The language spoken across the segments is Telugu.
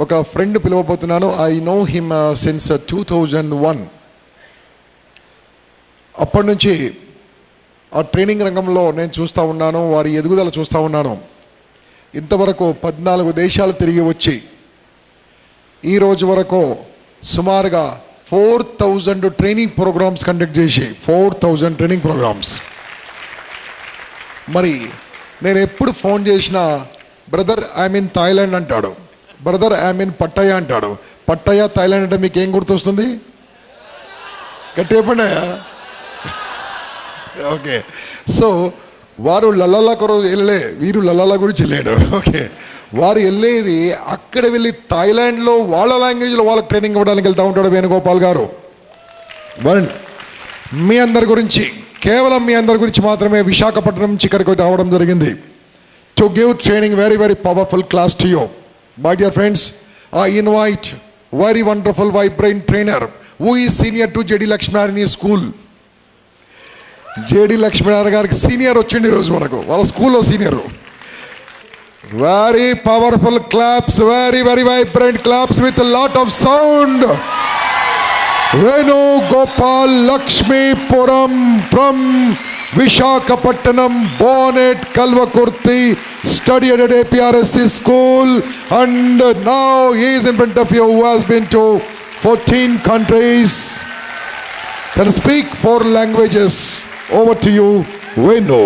ఒక ఫ్రెండ్ పిలవబోతున్నాను. I know him since 2001. అప్పటి నుంచి ఆ ట్రైనింగ్ రంగంలో నేను చూస్తూ ఉన్నాను, వారి ఎదుగుదల చూస్తూ ఉన్నాను. ఇంతవరకు 14 దేశాలు తిరిగి వచ్చి ఈ రోజు వరకు సుమారుగా 4000 ట్రైనింగ్ ప్రోగ్రామ్స్ కండక్ట్ చేసి 4000 ట్రైనింగ్ ప్రోగ్రామ్స్. మరి నేను ఎప్పుడు ఫోన్ చేసినా బ్రదర్ ఐఎమ్ ఇన్ థాయిలాండ్ అంటాడు, బ్రదర్ ఐఎమ్ ఇన్ పట్టయ అంటాడు. పట్టయ థాయిలాండ్ అంటే మీకు ఏం గుర్తొస్తుంది? గట్టి చెప్పండి. ఓకే, సో వారు లల్లాల కొరకు వెళ్ళలే, వీరు లల్లాల గురించి వెళ్ళాడు. ఓకే, వారు వెళ్ళేది అక్కడ వెళ్ళి థాయిలాండ్లో వాళ్ళ లాంగ్వేజ్లో వాళ్ళకి ట్రైనింగ్ ఇవ్వడానికి వెళ్తూ ఉంటాడు వేణుగోపాల్ గారు. వన్ మీ అందరి గురించి, కేవలం మీ అందరి గురించి మాత్రమే విశాఖపట్నం నుంచి ఇక్కడికి రావడం జరిగింది. To give training very very powerful class to you. My dear friends, I invite very wonderful vibrant trainer who is senior to JD Lakshminarayana school. JD Lakshminarayana గారికి సీనియర్ వచ్చింది ఈరోజు మనకు, వాళ్ళ స్కూల్లో senior. Very powerful claps, very very vibrant claps with lot of sound. Venugopal Lakshmipuram from Visakhapatnam, born at Kalvakurthi, studied at APRSC school, and now he is in front of you, who has been to 14 countries, can speak 4 languages. Over to you, Venu.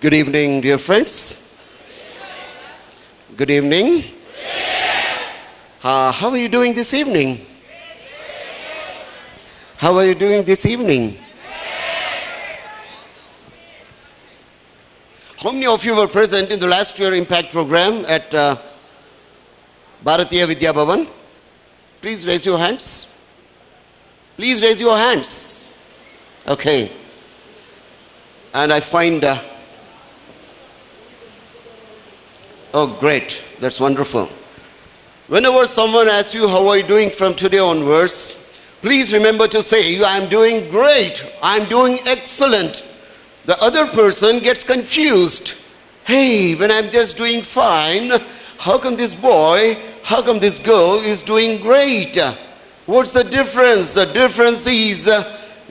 Good evening, dear friends. Good evening. How are you doing this evening? How are you doing this evening? How many of you were present in the last year impact program at Bharatiya Vidya Bhavan? Please raise your hands. Please raise your hands. Okay. And I find oh great, that's wonderful. Whenever someone asks you how are you doing from today onwards, please remember to say, I am doing great, I am doing excellent. The other person gets confused. Hey, when I'm just doing fine, how come this boy, how come this girl is doing great? What's the difference? The difference is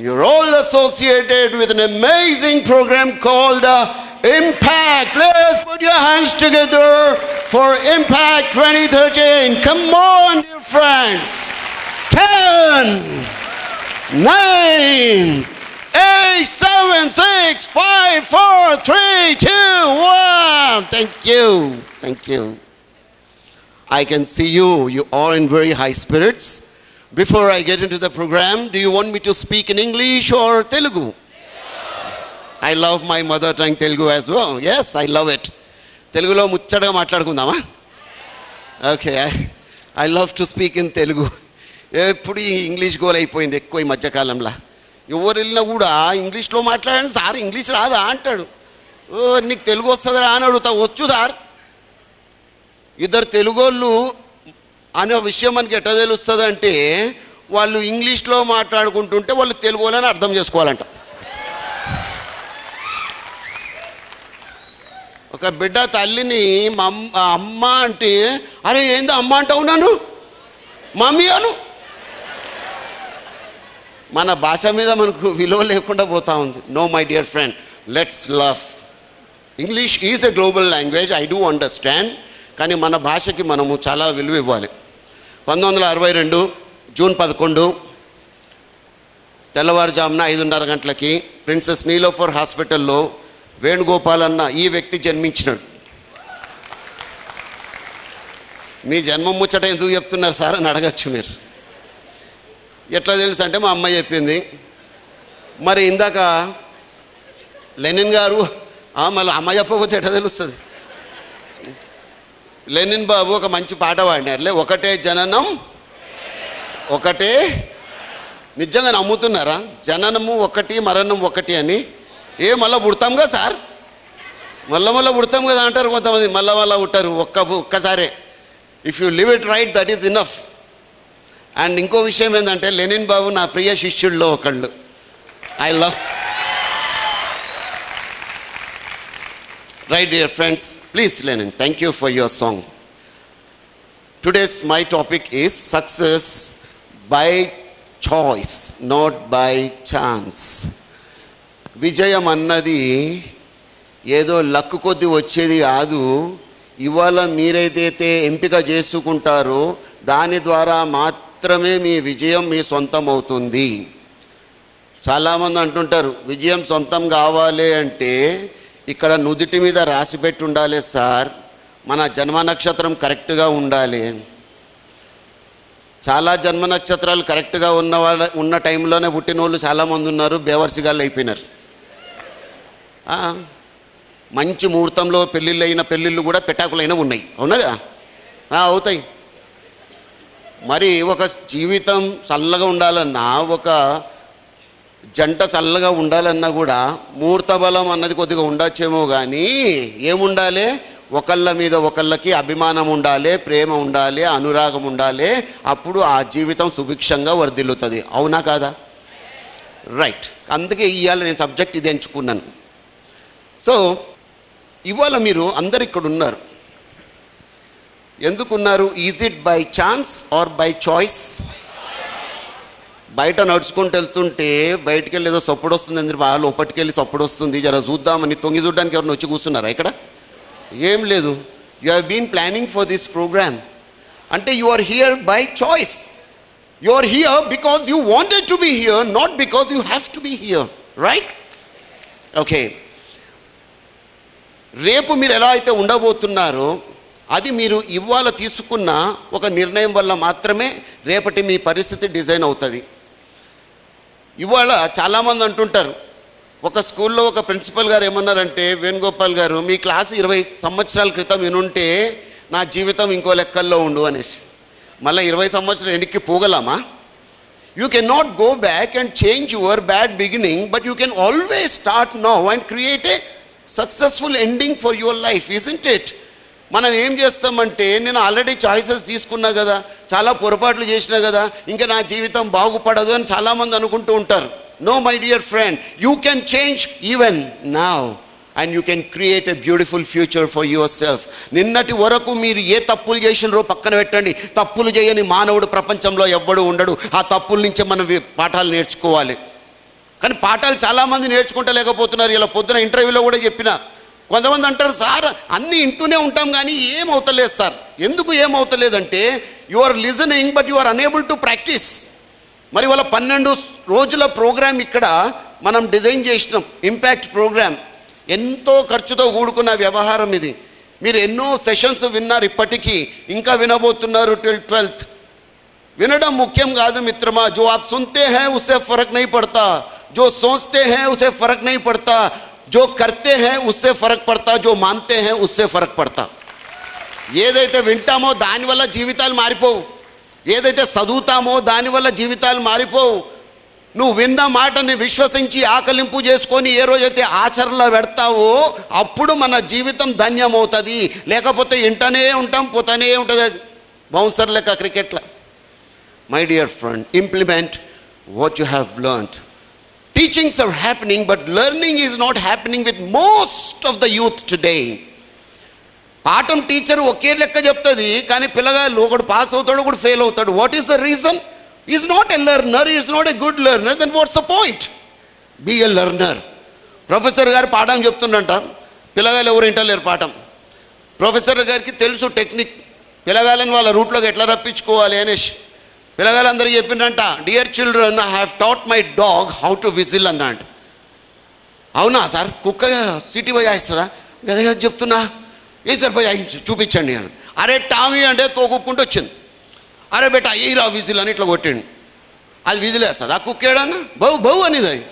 you're all associated with an amazing program called Impact. Let's put your hands together for Impact 2013. Come on, dear friends. 10, 9, 8, 7, 6, 5, 4, 3, 2, 1. Thank you. Thank you. I can see you. You are in very high spirits. Before I get into the program, do you want me to speak in English or Telugu? I love my mother tongue Telugu as well. Yes, I love it. Telugulo muchadaga maatladukundama? Okay, I love to speak in Telugu. ఎప్పుడు ఇంగ్లీష్ గోల్ అయిపోయింది ఎక్కువ ఈ మధ్యకాలంలో. ఎవరు వెళ్ళినా కూడా ఇంగ్లీష్లో మాట్లాడండి సార్, ఇంగ్లీష్ రాదా అంటాడు. ఓ నీకు తెలుగు వస్తుందా అని అడుగుతా, వచ్చు సార్. ఇద్దరు తెలుగోళ్ళు అనే విషయం మనకి ఎట్లా తెలుస్తుంది అంటే, వాళ్ళు ఇంగ్లీష్లో మాట్లాడుకుంటుంటే వాళ్ళు తెలుగు వాళ్ళని అర్థం చేసుకోవాలంట. ఒక బిడ్డ తల్లిని అమ్మ అంటే, అరే ఏంది అమ్మ అంటావు నన్ను, మమ్మీ అను. మన భాష మీద మనకు విలువ లేకుండా పోతా ఉంది. No my dear friend, let's love. English is a global language, I do understand. కానీ మన భాషకి మనము చాలా విలువ ఇవ్వాలి. 1962 జూన్ 11 తెల్లవారుజామున 5:30 గంటలకి ప్రిన్సెస్ నీలోఫర్ హాస్పిటల్లో వేణుగోపాల్ అన్న ఈ వ్యక్తి జన్మించినాడు. మీ జన్మం ముచ్చట ఎందుకు చెప్తున్నారు సార్ అని అడగచ్చు మీరు. ఎట్లా తెలుసు అంటే మా అమ్మ చెప్పింది. మరి ఇందాక లెనిన్ గారు మళ్ళీ అమ్మ చెప్పకపోతే ఎట్లా తెలుస్తుంది? లెనిన్ బాబు ఒక మంచి పాట పాడినారులే, ఒకటే జననం ఒకటే. నిజంగా నమ్ముతున్నారా జననము ఒకటి మరణం ఒకటి అని? మళ్ళీ పుడతాంగా సార్, మళ్ళా పుడతాం కదా అంటారు కొంతమంది. మళ్ళా పుట్టారు ఒక్కసారే. If you live it right, that is enough. And ఇంకో విషయం ఏంటంటే, లెనిన్ బాబు నా ప్రియ శిష్యుల్లో ఒకళ్ళు. I love. Right, dear friends, please Lenin, thank you for your song. Today's my topic is success by choice, not by chance. విజయం అన్నది ఏదో లక్కు కొద్ది వచ్చేది కాదు. ఇవాళ మీరైతే ఎంపిక చేసుకుంటారో దాని ద్వారా మాత్రమే మీ విజయం మీ సొంతం అవుతుంది. చాలామంది అంటుంటారు విజయం సొంతం కావాలి అంటే ఇక్కడ నుదిటి మీద రాసిపెట్టి ఉండాలి సార్, మన జన్మ నక్షత్రం కరెక్ట్గా ఉండాలి. చాలా జన్మ నక్షత్రాలు కరెక్ట్గా ఉన్న టైంలోనే పుట్టిన వాళ్ళు చాలామంది ఉన్నారు, బేవర్సిగాళ్ళు అయిపోయినారు. మంచి ముహూర్తంలో పెళ్ళిళ్ళు కూడా పెటాకులైన ఉన్నాయి, అవునా కదా? అవుతాయి. మరి ఒక జీవితం చల్లగా ఉండాలన్నా, ఒక జంట చల్లగా ఉండాలన్నా కూడా ముహూర్త బలం అన్నది కొద్దిగా ఉండొచ్చేమో, కానీ ఏముండాలి? ఒకళ్ళ మీద ఒకళ్ళకి అభిమానం ఉండాలి, ప్రేమ ఉండాలి, అనురాగం ఉండాలి. అప్పుడు ఆ జీవితం సుభిక్షంగా వర్ధిల్లుతుంది, అవునా కాదా? రైట్. అందుకే ఇవాళ నేను సబ్జెక్ట్ ఇది ఎంచుకున్నాను. సో ఇవాళ మీరు అందరు ఇక్కడ ఉన్నారు. ఎందుకున్నారు? Is it by chance or by choice? బయట నడుచుకుంటూ వెళ్తుంటే బయటికి వెళ్ళి ఏదో సప్పుడు వస్తుంది, అందరు బాగా లోపలికి వెళ్ళి సప్పుడు వస్తుంది, జర చూద్దామని తొంగి చూడడానికి ఎవరిని వచ్చి కూర్చున్నారా ఇక్కడ? ఏం లేదు. You have been planning for this program. అంటే you are here by choice. You are here because you wanted to be here, not because you have to be here, right? Okay. రేపు మీరు ఎలా అయితే ఉండబోతున్నారో అది మీరు ఇవాళ తీసుకున్న ఒక నిర్ణయం వల్ల మాత్రమే రేపటి మీ పరిస్థితి డిజైన్ అవుతుంది. ఇవాళ చాలామంది అంటుంటారు, ఒక స్కూల్లో ఒక ప్రిన్సిపల్ గారు ఏమన్నారంటే, వేణుగోపాల్ గారు మీ క్లాసు 20 సంవత్సరాల క్రితం వినుంటే నా జీవితం ఇంకో లెక్కల్లో ఉండు అనేసి. మళ్ళీ 20 సంవత్సరాలు వెనక్కి పోగలమా? You can not go back and change your bad beginning, but you can always start now and create a successful ending for your life, isn't it? మనం ఏం చేస్తామంటే, నేను ఆల్రెడీ చాయిసెస్ తీసుకున్నా కదా, చాలా పొరపాట్లు చేసినా కదా, ఇంకా నా జీవితం బాగుపడదు అని చాలామంది అనుకుంటూ ఉంటారు. No my dear friend, you can change even now and you can create a beautiful future for your self. నిన్నటి వరకు మీరు ఏ తప్పులు చేసినారో పక్కన పెట్టండి. తప్పులు చేయని మానవుడు ప్రపంచంలో ఎవ్వడు ఉండడు. ఆ తప్పుల నుంచే మనం పాఠాలు నేర్చుకోవాలి. కానీ పాఠాలు చాలామంది నేర్చుకుంటలేకపోతున్నారు. ఇలా పొద్దున ఇంటర్వ్యూలో కూడా చెప్పిన, కొంతమంది అంటారు సార్ అన్నీ ఇంటూనే ఉంటాం కానీ ఏమవుతలేదు సార్. ఎందుకు ఏమవుతలేదంటే you are listening but you are unable to practice. మరి వాళ్ళ 12 రోజుల ప్రోగ్రామ్ ఇక్కడ మనం డిజైన్ చేసినాం, ఇంపాక్ట్ ప్రోగ్రామ్. ఎంతో ఖర్చుతో కూడుకున్న వ్యవహారం ఇది. మీరు ఎన్నో సెషన్స్ విన్నారు, ఇప్పటికీ ఇంకా వినబోతున్నారు till 12th. వినడం ముఖ్యం కాదు మిత్రమా. జో ఆప్ సున్తే హై ఉస్సే ఫరక్ నహీ పడతా, జో సోచ్తే హై ఉస్సే ఫరక్ నహీ పడతా, जो करते हैं उससे फर्क पड़ता, जो मानते हैं उससे फर्क पड़ता. ఏదైతే వింటామో దానివల్ల జీవితాలు మారిపోవు, ఏదైతే చదువుతామో దానివల్ల జీవితాలు మారిపోవు. నువ్వు విన్న మాటని విశ్వసించి ఆకలింపు చేసుకొని ఏ రోజైతే ఆచరణలో పెడతావో అప్పుడు మన జీవితం ధన్యమవుతుంది. లేకపోతే ఇంటనే ఉంటాం, పోతూనే ఉంటుంది, బౌన్సర్ లెక్క క్రికెట్లో. My dear friend, implement what you have learned. Teachings are happening, but learning is not happening with most of the youth today. పాఠం టీచర్ ఒకే లెక్క చెప్తుంది, కానీ పిల్లగాళ్ళు ఒకడు పాస్ అవుతాడు, ఒకడు ఫెయిల్ అవుతాడు. What is the reason? Is not a learner, is not a good learner. Then what's the point? Be a learner. Professor గారు పాఠం చెప్తుండంట, పిల్లగాళ్ళు ఎవరు వింటలేరు పాఠం. ప్రొఫెసర్ గారికి తెలుసు టెక్నిక్, పిల్లగాళ్ళని వాళ్ళ రూట్లోకి ఎట్లా రప్పించుకోవాలి అనేసి. పిల్లగాళ్ళందరికీ చెప్పిందంట, dear children, I have taught my dog how to whistle అన్నాడు. అవునా సార్, కుక్క సిటీ పోయి ఆయిస్తుందా? గదే చెప్తున్నా. ఏం సార్ పోయి చూపించండి అని. అరే టామీ అంటే తోకుక్కుంటూ వచ్చింది. అరే బేటా ఎయిరా విజిల్ అని ఇట్లా కొట్టిండు. అది విజిల్ వేస్తుంది. ఆ కుక్క ఏడన్నా బౌ బౌ అనేది. అది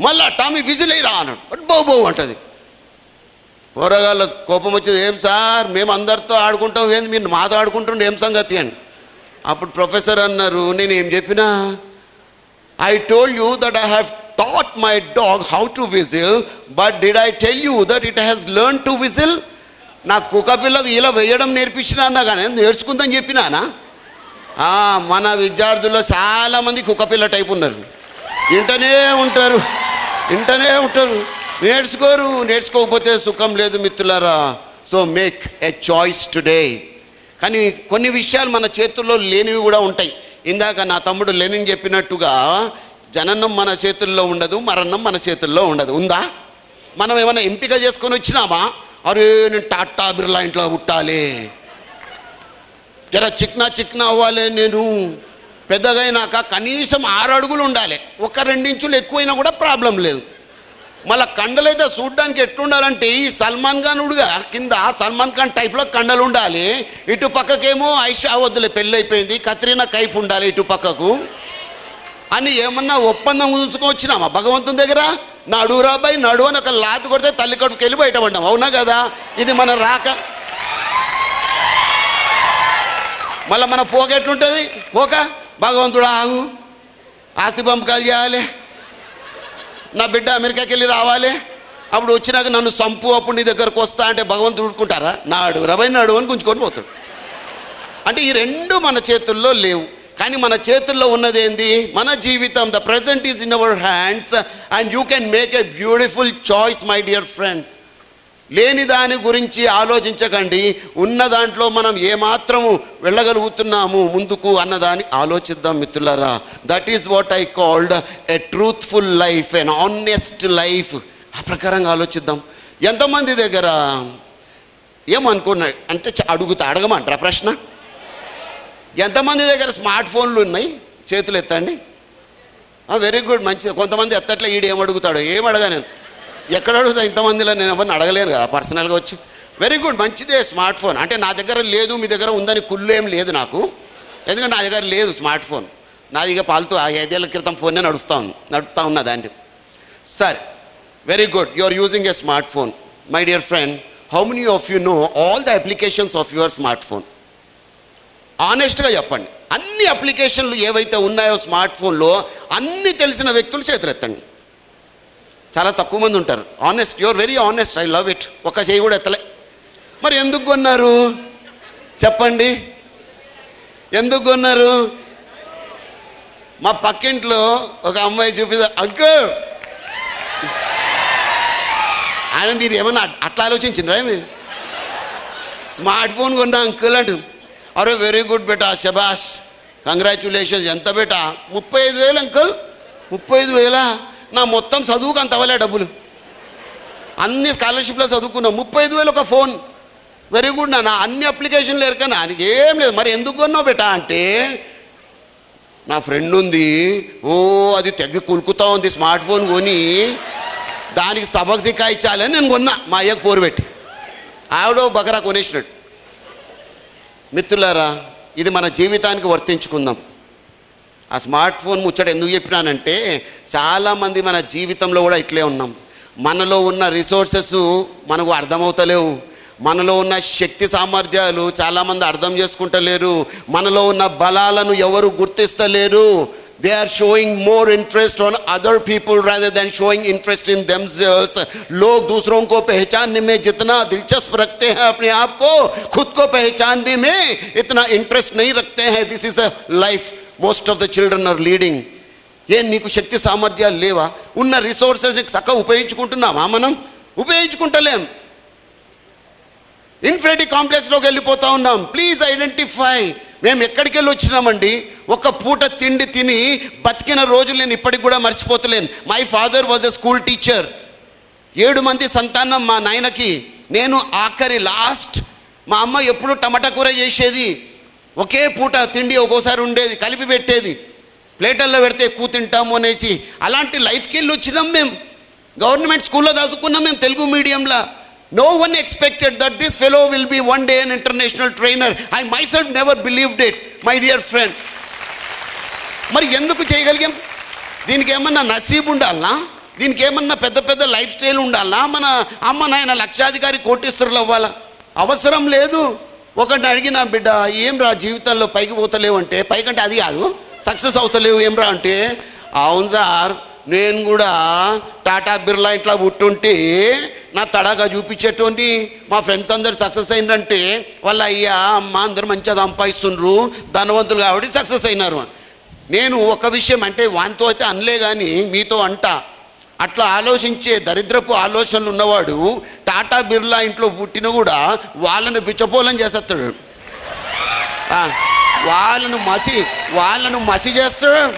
మళ్ళా టామీ విజిల్ ఎయిరా అన్నాడు, బౌ బౌ అంటుంది. కూరగాళ్ళ కోపం వచ్చేది, ఏం సార్ మేము అందరితో ఆడుకుంటాం, ఏంది మీరు మాతో ఆడుకుంటుండే ఏం సంగతి అని. అప్పుడు ప్రొఫెసర్ అన్నారు, నేను ఏం చెప్పినా? I told you that I have taught my dog how to whistle, but did I tell you that it has learn to whistle? నా కుక్క పిల్లకు ఇలా వేయడం నేర్పించినా అన్నా, కానీ నేర్చుకుందని చెప్పినానా? మన విద్యార్థుల్లో చాలామంది కుక్క పిల్ల టైప్ ఉన్నారు. ఇంటనే ఉంటారు, నేర్చుకోరు. నేర్చుకోకపోతే సుఖం లేదు మిత్రులారా. So make a choice today. కానీ కొన్ని విషయాలు మన చేతుల్లో లేనివి కూడా ఉంటాయి. ఇందాక నా తమ్ముడు లెనిన్ చెప్పినట్టుగా జననం మన చేతుల్లో ఉండదు, మరణం మన చేతుల్లో ఉండదు. ఉందా? మనం ఏమైనా ఎంపిక చేసుకొని వచ్చినామా? అరే నేను టాటా బిర్లా ఇంట్లో పుట్టాలి, జర చిక్నా అవ్వాలి, నేను పెద్దగా అయినాక కనీసం 6 అడుగులు ఉండాలి, 1-2 ఇంచులు ఎక్కువైనా కూడా ప్రాబ్లం లేదు. మళ్ళీ కండలైతే చూడ్డానికి ఎట్లుండాలంటే ఈ సల్మాన్ ఖాన్ ఉడుగా కింద సల్మాన్ ఖాన్ టైప్లో కండలు ఉండాలి, ఇటు పక్కకేమో ఐషా వద్దులే పెళ్ళి అయిపోయింది, కత్రీనా కైఫ్ ఉండాలి ఇటు పక్కకు అని ఏమన్నా ఒప్పందం కుదుర్చుకొచ్చినామా భగవంతుని దగ్గర? నడురాబాయి నడువు అని ఒక లాతు కొడితే తల్లి కడుపుకి వెళ్ళి బయటపడ్డాం. అవునా కదా? ఇది మన రాక. మళ్ళీ మన పోక ఎట్లుంటుంది? పోక భగవంతుడు ఆగు, ఆస్తి పంపకాలు చేయాలి, నా బిడ్డ అమెరికాకి వెళ్ళి రావాలి, అప్పుడు వచ్చినాక నన్ను సంపు, అప్పుడు నీ దగ్గరకు వస్తా అంటే భగవంతుడు ఊరుకుంటారా? నాడు రబై నాడు అని గుంజుకొని పోతాడు. అంటే ఈ 2 మన చేతుల్లో లేవు. కానీ మన చేతుల్లో ఉన్నది ఏంది? మన జీవితం. The present is in our hands and you can make a beautiful choice my dear friend. లేని దాని గురించి ఆలోచించకండి, ఉన్న దాంట్లో మనం ఏమాత్రము వెళ్ళగలుగుతున్నాము ముందుకు అన్నదాన్ని ఆలోచిద్దాం మిత్రులారా. That is what I called a truthful life, N honest life. ఆ ప్రకారంగా ఆలోచిద్దాం. ఎంతమంది దగ్గర ఏమనుకున్నా అంటే అడగమంటారా ప్రశ్న? ఎంతమంది దగ్గర స్మార్ట్ ఫోన్లు ఉన్నాయి? చేతులు ఎత్తండి. వెరీ గుడ్, మంచిది. కొంతమంది ఎత్తట్లే, ఈడు ఏం అడుగుతాడు? ఏం అడగా నేను, ఎక్కడ అడుగుతా? ఇంతమందిలో నేను ఎవరిని అడగలేను కదా పర్సనల్గా వచ్చి. వెరీ గుడ్, మంచిదే స్మార్ట్ ఫోన్. అంటే నా దగ్గర లేదు, మీ దగ్గర ఉందని కుళ్ళు ఏం లేదు నాకు, ఎందుకంటే నా దగ్గర లేదు స్మార్ట్ ఫోన్. నాది ఇక పాలుతూ 5 ఏళ్ల క్రితం ఫోన్నే నడుపుతా ఉన్నా దాన్ని. సరే, very good, you are using a smart phone. My dear friend, how many of you know all the applications of your smart phone? ఆనెస్ట్గా చెప్పండి. అన్ని అప్లికేషన్లు ఏవైతే ఉన్నాయో స్మార్ట్ ఫోన్లో అన్నీ తెలిసిన వ్యక్తులు చేతులెత్తండి. చాలా తక్కువ మంది ఉంటారు. Honest, your very honest, I love it. ఒక చేయి కూడా ఎత్తలే. మరి ఎందుకు కొన్నారు చెప్పండి? ఎందుకు కొన్నారు? మా పక్కింట్లో ఒక అమ్మాయి చూపిదా, అంకుల్ ఆయన మీరు ఏమన్నా అట్లా ఆలోచించిండ్రా? మీరు స్మార్ట్ ఫోన్ కొన్నా అంకుల్ అంటు. అరే వెరీ గుడ్ బేటా, శబాష్, కంగ్రాచ్యులేషన్స్. ఎంత బేటా? 35,000 అంకుల్. 35,000? నా మొత్తం చదువుకు అంత అవ్వలే డబ్బులు, అన్ని స్కాలర్షిప్లో చదువుకున్నాం. 35,000 ఒక ఫోన్. వెరీ గుడ్ నాన్న, అన్ని అప్లికేషన్లు ఎరకనా, ఏం లేదు. మరి ఎందుకు కొన్నావు బేటా అంటే, నా ఫ్రెండ్ ఉంది, ఓ అది తెగ కులుకుతా ఉంది స్మార్ట్ ఫోన్ కొని, దానికి సబక్ సిక్కాయించాలని నేను కొన్నా. మా అయ్యకు పోరు పెట్టి ఆవిడో బకరా కొనేసినట్టు. మిత్రులారా, ఇది మన జీవితానికి వర్తించుకుందాం. ఆ స్మార్ట్ ఫోన్ ముచ్చట ఎందుకు చెప్పినానంటే, చాలామంది మన జీవితంలో కూడా ఇట్లే ఉన్నాం. మనలో ఉన్న రిసోర్సెస్ మనకు అర్థమవుతలేవు, మనలో ఉన్న శక్తి సామర్థ్యాలు చాలామంది అర్థం చేసుకుంటలేరు, మనలో ఉన్న బలాలను ఎవరు గుర్తిస్తలేరు. They are showing more interest on other people rather than showing interest in themselves. लोग दूसरों को पहचानने में जितना दिलचस्प रखते हैं, अपने आप को खुद को पहचानने में इतना इंटरेस्ट नहीं रखते हैं. This is a life most of the children are leading. ఏ నీకు శక్తి సామర్థ్యాలు లేవా? ఉన్న రిసోర్సెస్ చక్కగా ఉపయోగించుకుంటున్నామా? మనం ఉపయోగించుకుంటలేం. ఇన్ఫినిటీ కాంప్లెక్స్లోకి వెళ్ళిపోతా ఉన్నాం. Please identify. మేము ఎక్కడికి వెళ్ళి వచ్చినామండి? ఒక పూట తిండి తిని బతికిన రోజులు నేను ఇప్పటికి కూడా మర్చిపోతలేను. My father was a school teacher. 7 మంది సంతానం మా నాయనకి. నేను ఆఖరి లాస్ట్. మా అమ్మ ఎప్పుడు టమాటా కూర చేసేది. ఒకే పూట తిండి ఒక్కోసారి ఉండేది, కలిపి పెట్టేది. ప్లేటల్లో పెడితే ఎక్కువ తింటాము అనేసి అలాంటి లైఫ్కి వెళ్ళి వచ్చినాం మేము. గవర్నమెంట్ స్కూల్లో చదువుకున్నాం మేము, తెలుగు మీడియంలో. No one expected that this fellow will be one day an international trainer. I myself never believed it, my dear friend. మరి ఎందుకు చేయగలిగాం? దీనికి ఏమన్నా నసీబు ఉండాలనా? దీనికి ఏమన్నా పెద్ద పెద్ద లైఫ్ స్టైల్ ఉండాలనా? మన అమ్మ నాయన లక్షాధికారి కోటీశ్వరులు అవ్వాలా? అవసరం లేదు. ఒకటి అడిగిన, బిడ్డ ఏం రా జీవితంలో పైకి పోతలేవు అంటే, పైకంటే అది కాదు, సక్సెస్ అవుతలేవు ఏం రా అంటే, అవును సార్, నేను కూడా టాటా బిర్లా ఇంట్లో పుట్టుంటే నా తడాగా చూపించేటోండి. మా ఫ్రెండ్స్ అందరు సక్సెస్ అయినంటే వాళ్ళ అయ్యా అమ్మ అందరు మంచిగా సంపాదిస్తుండ్రు, ధనవంతులు కాబట్టి సక్సెస్ అయినారు. నేను ఒక విషయం అంటే వానితో అయితే అనలే కానీ మీతో అంట, అట్లా ఆలోచించే దరిద్రపు ఆలోచనలు ఉన్నవాడు టాటా బిర్లా ఇంట్లో పుట్టిన కూడా వాళ్ళని బిచ్చపోలం చేసేస్తాడు. ఆ, వాళ్ళను మసి చేస్తాడు.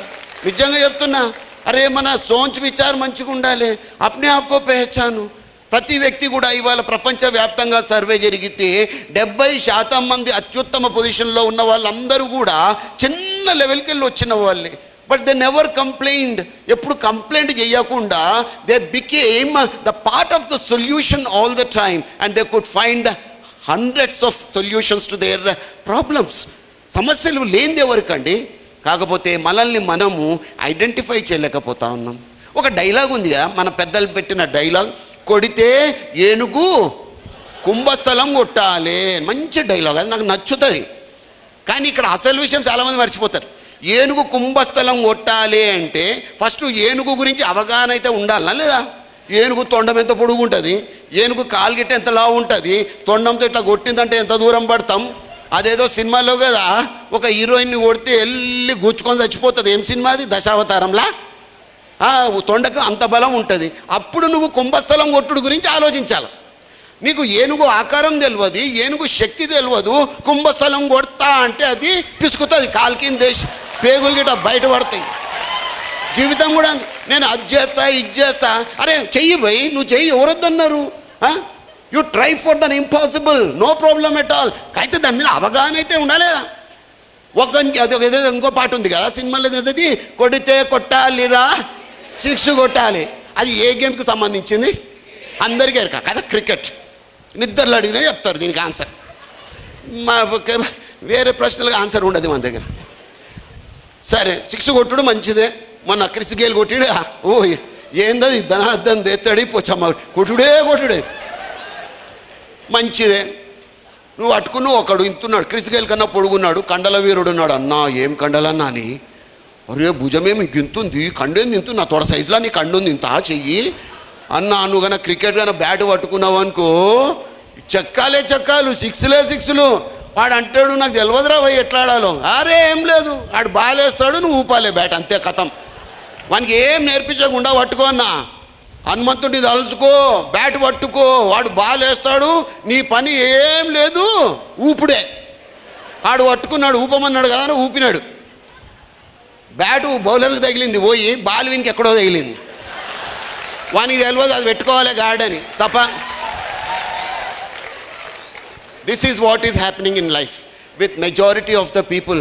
నిజంగా చెప్తున్నా, అరే మన సోచ్ విచార్ మంచిగా ఉండాలి, అప్నే ఆప్కో పెహచాను. ప్రతి వ్యక్తి కూడా ఇవాళ ప్రపంచవ్యాప్తంగా సర్వే జరిగితే 70% మంది అత్యుత్తమ పొజిషన్లో ఉన్న వాళ్ళందరూ కూడా చిన్న లెవెల్కి వెళ్ళి వచ్చిన వాళ్ళే. But they never complained. ఎప్పుడు కంప్లైంట్ చేయకుండా they became the part of the solution all the time and they could find hundreds of solutions to their problems. సమస్యలు లేనిది ఎవరికండి? కాకపోతే మనల్ని మనము ఐడెంటిఫై చేయలేకపోతా ఉన్నాం. ఒక డైలాగ్ ఉంది కదా, మన పెద్దలు పెట్టిన డైలాగ్, కొడితే ఏనుగు కుంభస్థలం కొట్టాలి. మంచి డైలాగ్, అది నాకు నచ్చుతుంది. కానీ ఇక్కడ అసలు విషయం చాలామంది మర్చిపోతారు. ఏనుగు కుంభస్థలం కొట్టాలి అంటే ఫస్ట్ ఏనుగు గురించి అవగాహన అయితే ఉండాలనా లేదా? ఏనుగు తొండం ఎంత పొడుగు ఉంటుంది, ఏనుగు కాలుగిట్ట ఎంత లావు ఉంటుంది, తొండంతో ఇట్లా కొట్టిందంటే ఎంత దూరం పడతాం. అదేదో సినిమాలో కదా ఒక హీరోయిన్ని కొడితే వెళ్ళి గుచ్చుకొని చచ్చిపోతుంది. ఏం సినిమా అది? దశావతారంలా. తొండకు అంత బలం ఉంటుంది. అప్పుడు నువ్వు కుంభస్థలం కొట్టుడు గురించి ఆలోచించాలి. నీకు ఏనుగు ఆకారం తెలియదు, ఏనుగు శక్తి తెలియదు. కుంభస్థలం కొడతా అంటే అది పిసుకుతుంది, కాలుకింద దేశం పేగులు గిట్ట బయటపడతాయి. జీవితం కూడా నేను అది చేస్తా ఇది చేస్తా, అరే చెయ్యి పోయి, నువ్వు చెయ్యి, ఎవరొద్దన్నారు? You try for than impossible, no problem at all. అయితే దాని మీద అవగాహన అయితే ఉండాలేదా? ఏదో ఇంకో పాట ఉంది కదా సినిమాలో, అది కొడితే కొట్టాలిరా, 6 కొట్టాలి. అది ఏ గేమ్కి సంబంధించింది? అందరికీ ఎరక కదా, క్రికెట్. నిద్రలు అడిగినా చెప్తారు దీనికి ఆన్సర్. వేరే ప్రశ్నలకు ఆన్సర్ ఉండదు మన దగ్గర. సరే 6 కొట్టుడు మంచిదే. మొన్న క్రిస్ గేల్ కొట్టిడు. ఓ ఏందది ధనార్థం తెత్తడి పోచమ్మ, కొట్టుడే మంచిదే. నువ్వు అట్టుకున్నావు, ఒకడు ఇంతున్నాడు, క్రిస్ గేల్ కన్నా పొడుగున్నాడు, కండల వీరుడు ఉన్నాడు. అన్నా ఏం కండలన్నా అని, అరే భుజమేమి గింతుంది, కండేం తింటు, నా తొడ సైజులో నీ కండుంది, ఇంత చెయ్యి అన్నా. నువ్వు కన్నా క్రికెట్ కన్నా బ్యాట్ పట్టుకున్నావు అనుకో, చెక్కాలు 6 వాడు అంటాడు నాకు తెలియదురా పోయి ఎట్లా ఆడాలో. అరే ఏం లేదు, వాడు బాల్ వేస్తాడు, నువ్వు ఊపాలే బ్యాట్, అంతే కథం. వానికి ఏం నేర్పించకుండా పట్టుకో అన్నా. హనుమంతుడిని తలుచుకో, బ్యాట్ పట్టుకో, వాడు బాల్ వేస్తాడు, నీ పని ఏం లేదు, ఊపుడే. వాడు పట్టుకున్నాడు, ఊపమన్నాడు కదా, ఊపినాడు. బ్యాటు బౌలర్కి తగిలింది పోయి, బాల్ వీనికి ఎక్కడో తగిలింది. వానికి తెలియదు అది పెట్టుకోవాలి గార్డని సప. This is what is happening in life with majority of the people.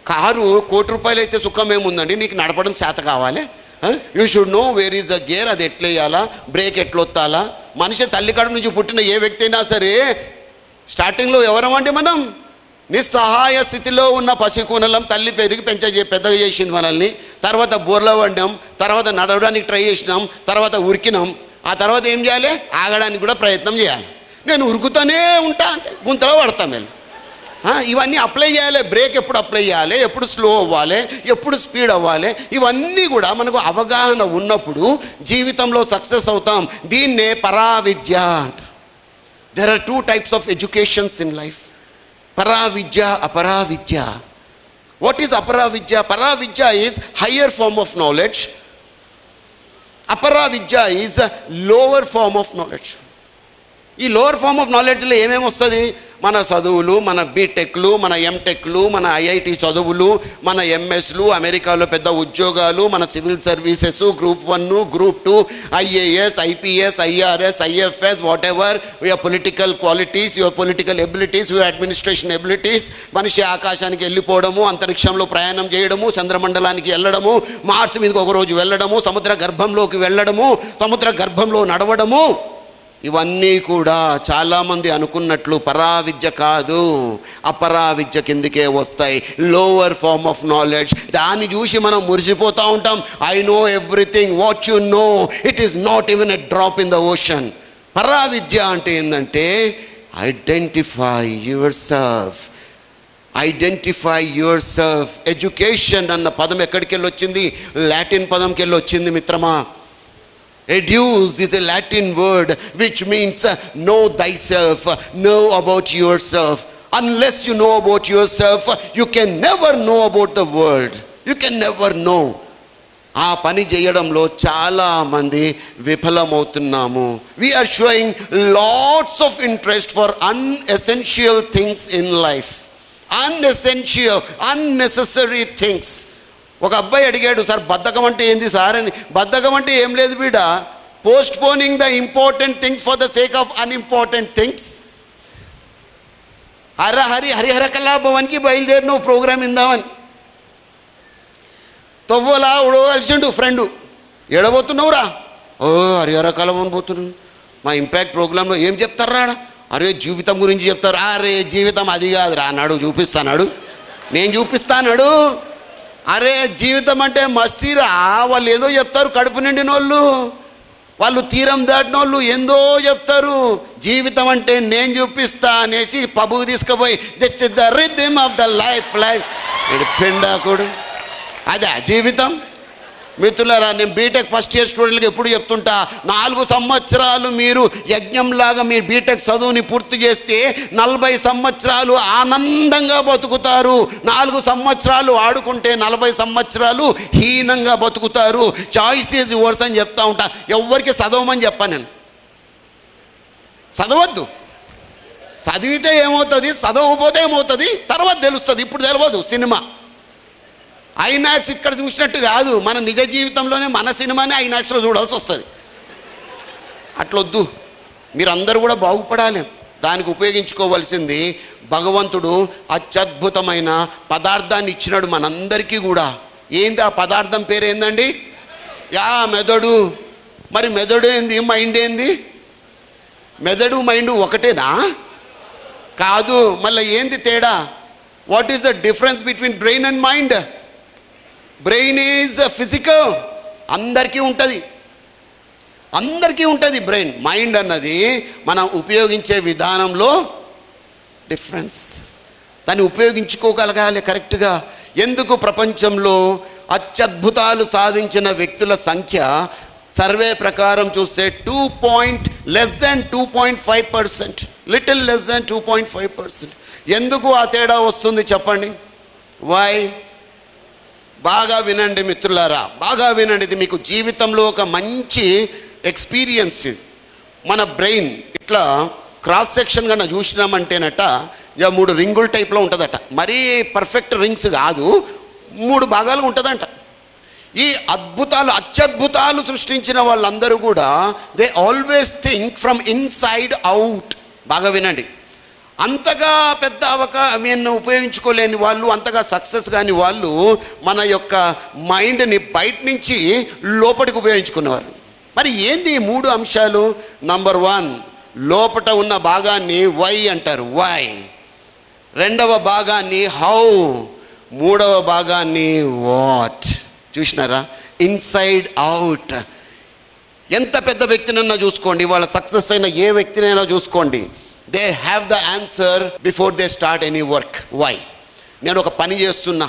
Car ₹1,00,000 అయితే సుఖం ఏముందండి, నీకు నడపడం చేత కావాలి. You should know where is the gear, అది ఎట్లా వేయాలా, బ్రేక్ ఎట్లా వత్తాలా. మనిషి తల్లికడుపు నుంచి పుట్టిన ఏ వ్యక్తి అయినా సరే స్టార్టింగ్లో ఎవరమంటే మనం నిస్సహాయ స్థితిలో ఉన్న పసికూనలం, తల్లి పెరిగి పెద్దగా చేసింది మనల్ని. తర్వాత బోర్లో పడ్డాం, తర్వాత నడవడానికి ట్రై చేసినాం, తర్వాత ఉరికినాం. ఆ తర్వాత ఏం చేయాలి? ఆగడానికి కూడా ప్రయత్నం చేయాలి. నేను ఉరుకుతూనే ఉంటా అంటే గుంతలో పడతాం వెళ్ళి. ఇవన్నీ అప్లై చేయాలి. బ్రేక్ ఎప్పుడు అప్లై చేయాలి, ఎప్పుడు స్లో అవ్వాలి, ఎప్పుడు స్పీడ్ అవ్వాలి, ఇవన్నీ కూడా మనకు అవగాహన ఉన్నప్పుడు జీవితంలో సక్సెస్ అవుతాం. దీన్నే పరావిద్య అంటారు. There are 2 types of educations in life. Paravidya, aparavidya. What is aparavidya? Paravidya is higher form of knowledge. Aparavidya is a lower form of knowledge. ఈ లోవర్ ఫామ్ ఆఫ్ నాలెడ్జ్లో ఏమేమి వస్తుంది? మన చదువులు, మన బీటెక్లు, మన ఎంటెక్లు, మన ఐఐటి చదువులు, మన ఎంఎస్లు, అమెరికాలో పెద్ద ఉద్యోగాలు, మన civil services, group 1, group 2, IAS, IPS, IRS, IFS, what ever your political qualities, your political abilities, your administration abilities. మనిషి ఆకాశానికి వెళ్ళిపోవడము, అంతరిక్షంలో ప్రయాణం చేయడము, చంద్రమండలానికి వెళ్ళడము, మార్స్ మీదకి ఒకరోజు వెళ్ళడము, సముద్ర గర్భంలోకి వెళ్ళడము, సముద్ర గర్భంలో నడవడము, ఇవన్నీ కూడా చాలామంది అనుకున్నట్లు పరావిద్య కాదు, అపరావిద్య కిందకే వస్తాయి. Lower form of knowledge. దాన్ని చూసి మనం మురిసిపోతూ ఉంటాం. I know everything. What you know, it is not even a drop in the ocean. పరావిద్య అంటే ఏంటంటే identify yourself. Identify yourself. Education అన్న పదం ఎక్కడికి వెళ్ళి వచ్చింది? లాటిన్ పదంకి వెళ్ళి వచ్చింది మిత్రమా. Educe is a Latin word which means know thyself, know about yourself. Unless you know about yourself, you can never know about the world. You can never know. ఆ పని చేయడంలో చాలా మంది విఫలమవుతున్నాము. We are showing lots of interest for unessential things in life. Unessential unnecessary things. ఒక అబ్బాయి అడిగాడు, సార్ బద్ధకం అంటే ఏంది సార్ అని. బద్ధకం అంటే ఏం లేదు బిడ్డ, postponing the important things for the sake of unimportant things. Harihara కళాభవన్కి బయలుదేరిన ప్రోగ్రామ్ ఇందామని తవ్వలా ఉడో కలిసిండు ఫ్రెండు. ఎడబోతున్నావురా? ఓ హరిహర కళాభవన్ పోతున్నాను, మా ఇంపాక్ట్ ప్రోగ్రాంలో ఏం చెప్తారా? అరే జీవితం గురించి చెప్తారు. అరే జీవితం అది కాదు రా అన్నాడు, చూపిస్తాడు, నేను చూపిస్తాడు. అరే జీవితం అంటే మస్తీరా, వాళ్ళు ఏదో చెప్తారు, కడుపు నిండిన వాళ్ళు తీరం దాటిన వాళ్ళు ఏందో చెప్తారు. జీవితం అంటే నేను చూపిస్తా అనేసి పబ్బుకు తీసుకుపోయి the rhythm of the life పిండాకుడు, అదే జీవితం. మిత్రులారా, నేను బీటెక్ ఫస్ట్ ఇయర్ స్టూడెంట్కి ఎప్పుడు చెప్తుంటా, 4 సంవత్సరాలు మీరు యజ్ఞంలాగా మీ బీటెక్ చదువుని పూర్తి చేస్తే 40 సంవత్సరాలు ఆనందంగా బతుకుతారు. 4 సంవత్సరాలు ఆడుకుంటే 40 సంవత్సరాలు హీనంగా బతుకుతారు. చాయిస్ ఈజ్ యువర్స్ అని చెప్తా ఉంటా. ఎవరికి చదవమని చెప్పాను నేను. చదవద్దు. చదివితే ఏమవుతుంది, చదవకపోతే ఏమవుతుంది తర్వాత తెలుస్తుంది. ఇప్పుడు తెలియదు. సినిమా ఐనాక్స్ ఇక్కడ చూసినట్టు కాదు, మన నిజ జీవితంలోనే మన సినిమానే ఐనాక్స్లో చూడాల్సి వస్తుంది. అట్లొద్దు. మీరందరూ కూడా బాగుపడాలి. దానికి ఉపయోగించుకోవాల్సింది భగవంతుడు అత్యద్భుతమైన పదార్థాన్ని ఇచ్చినాడు మనందరికీ కూడా. ఏంది ఆ పదార్థం పేరు ఏందండి? మెదడు. మరి మెదడు ఏంది, మైండ్ ఏంది? మెదడు మైండ్ ఒకటేనా? కాదు. మళ్ళీ ఏంది తేడా? What is the difference between brain and mind? Brain is physical, అందరికీ ఉంటుంది, అందరికీ ఉంటుంది బ్రెయిన్. మైండ్ అన్నది మనం ఉపయోగించే విధానంలో డిఫరెన్స్. దాన్ని ఉపయోగించుకోగలగాలి కరెక్ట్గా. ఎందుకు ప్రపంచంలో అత్యద్భుతాలు సాధించిన వ్యక్తుల సంఖ్య సర్వే ప్రకారం చూస్తే less than 2.5%, little less than 2.5%. ఎందుకు ఆ తేడా వస్తుంది చెప్పండి? వై? బాగా వినండి మిత్రులారా, బాగా వినండి. ఇది మీకు జీవితంలో ఒక మంచి ఎక్స్పీరియన్స్. ఇది మన బ్రెయిన్ ఇట్లా క్రాస్ సెక్షన్ కన్నా చూసినామంటేనట 3 రింగుల టైప్లో ఉంటుందట. మరీ పర్ఫెక్ట్ రింగ్స్ కాదు, 3 భాగాలు ఉంటుందంట. ఈ అత్యద్భుతాలు సృష్టించిన వాళ్ళందరూ కూడా they always think from inside out. బాగా వినండి. అంతగా పెద్ద ఉపయోగించుకోలేని వాళ్ళు, అంతగా సక్సెస్ కాని వాళ్ళు మన యొక్క మైండ్ని బయట నుంచి లోపలికి ఉపయోగించుకునేవారు. మరి ఏంది 3 అంశాలు? నంబర్ 1, లోపట ఉన్న భాగాన్ని వై అంటారు, వై. రెండవ భాగాన్ని హౌ. మూడవ భాగాన్ని వాట్. చూసినారా? Inside out. ఎంత పెద్ద వ్యక్తినైనా చూసుకోండి, వాళ్ళ సక్సెస్ అయిన ఏ వ్యక్తినైనా చూసుకోండి, they have the answer before they start any work. Why? నేను ఒక పని చేస్తున్నా,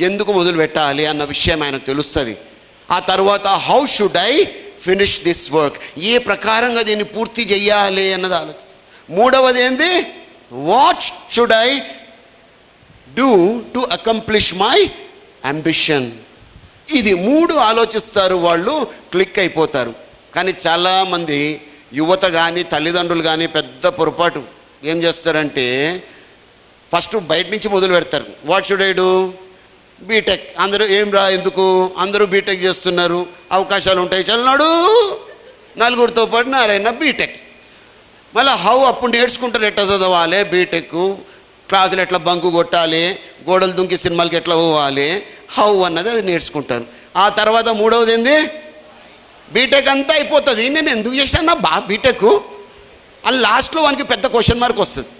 ఎందుకు మొదలు పెట్టాలి అన్న విషయం ఆయనకు తెలుస్తుంది. ఆ తర్వాత how should I finish this work, ఏ ప్రకారంగా దీన్ని పూర్తి చెయ్యాలి అన్నది ఆలోచిస్తాను. మూడవది ఏంది? What should I do to accomplish my ambition. ఇది 3 ఆలోచిస్తారు వాళ్ళు, క్లిక్ అయిపోతారు. కానీ చాలామంది యువత కానీ తల్లిదండ్రులు కానీ పెద్ద పొరపాటు ఏం చేస్తారంటే, ఫస్ట్ బయట నుంచి మొదలు పెడతారు. What should I do? BTech. అందరూ ఏం రా, ఎందుకు అందరూ బీటెక్ చేస్తున్నారు, అవకాశాలు ఉంటాయి, చల్లనాడు నలుగురితో పాటు నారాయణ బీటెక్. మళ్ళీ హౌ అప్పుడు నేర్చుకుంటారు, ఎట్లా చదవాలి బీటెక్, క్లాసులు ఎట్లా బంకు కొట్టాలి, గోడలు దుంకి సినిమాలకి ఎట్లా పోవాలి, హౌ అన్నది అది నేర్చుకుంటారు. ఆ తర్వాత మూడవది ఏంది? బీటెక్ అంతా అయిపోతుంది. నేను ఎందుకు చేశాను బీటెక్ అని లాస్ట్లో వానికి పెద్ద క్వశ్చన్ మార్క్ వస్తుంది.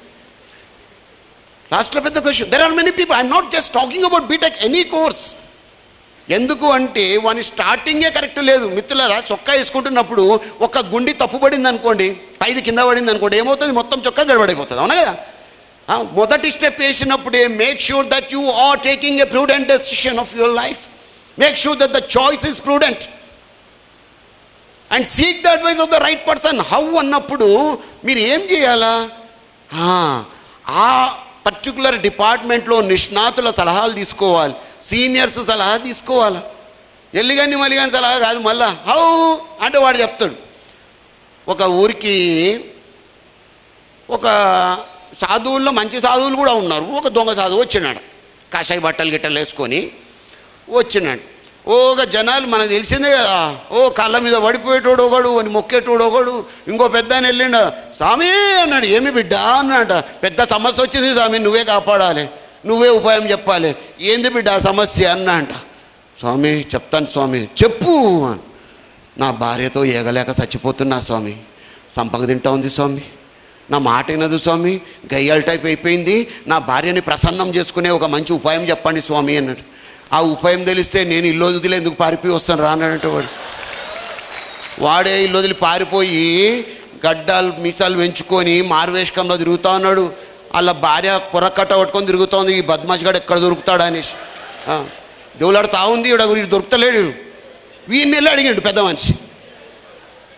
లాస్ట్లో పెద్ద question. There are many people, I'm not just talking about BTech, any course. ఎందుకు అంటే వాని స్టార్టింగే కరెక్ట్ లేదు. మిత్రులారా, చొక్కా వేసుకుంటున్నప్పుడు ఒక గుండి తప్పుపడింది అనుకోండి, పైది కింద పడింది అనుకోండి, ఏమవుతుంది? మొత్తం చొక్కా గడబడిపోతుంది, అవునా కదా? మొదటి స్టెప్ వేసినప్పుడే make sure that you are taking a prudent decision of your life. Make sure that the choice is prudent and seek the advice of the right person. How అన్నప్పుడు మీరు ఏం చేయాలా? ఆ పర్టికులర్ డిపార్ట్మెంట్లో నిష్ణాతుల సలహాలు తీసుకోవాలి, సీనియర్స్ సలహా తీసుకోవాలి. ఎల్లిగాని మల్లిగాని సలహా కాదు. మళ్ళా హౌ అంటే వాడు చెప్తాడు. ఒక ఊరికి ఒక సాధువుల్లో మంచి సాధువులు కూడా ఉన్నారు. ఒక దొంగ సాధువు వచ్చినాడు, కాషాయ బట్టలు గిట్టలు వేసుకొని వచ్చినాడు. ఓగా జనాలు మనకు తెలిసిందే కదా, ఓ కళ్ళ మీద పడిపోయేటోడు ఒకడు, అని మొక్కేటోడు ఒకడు. ఇంకో పెద్ద ఆయన వెళ్ళిండు, స్వామి అన్నాడు. ఏమి బిడ్డ అన్నాడ. పెద్ద సమస్య వచ్చింది స్వామి, నువ్వే కాపాడాలి, నువ్వే ఉపాయం చెప్పాలి. ఏంది బిడ్డ సమస్య అన్నా అంట. స్వామి చెప్తాను స్వామి. చెప్పు. నా భార్యతో ఏగలేక చచ్చిపోతున్నా స్వామి, సంపక తింటా ఉంది స్వామి, నా మాట వినదు స్వామి, గయ్యాల టైప్ అయిపోయింది. నా భార్యని ప్రసన్నం చేసుకునే ఒక మంచి ఉపాయం చెప్పండి స్వామి అన్నాడు. ఆ ఉపాయం తెలిస్తే నేను ఇల్లు వదిలే ఎందుకు పారిపోయి వస్తాను రానంటే వాడే ఇల్లు వదిలి పారిపోయి గడ్డాలు మీసాలు పెంచుకొని మారువేషకంలో తిరుగుతూ ఉన్నాడు. వాళ్ళ భార్య పొరకట్ట పట్టుకొని తిరుగుతూ ఉంది. ఈ బద్మాషిగాడు ఎక్కడ దొరుకుతాడా అనేసి దేవులాడుతా ఉంది. వీడు దొరుకుతలేడు. వీడిని వెళ్ళి అడిగాడు పెద్ద మనిషి.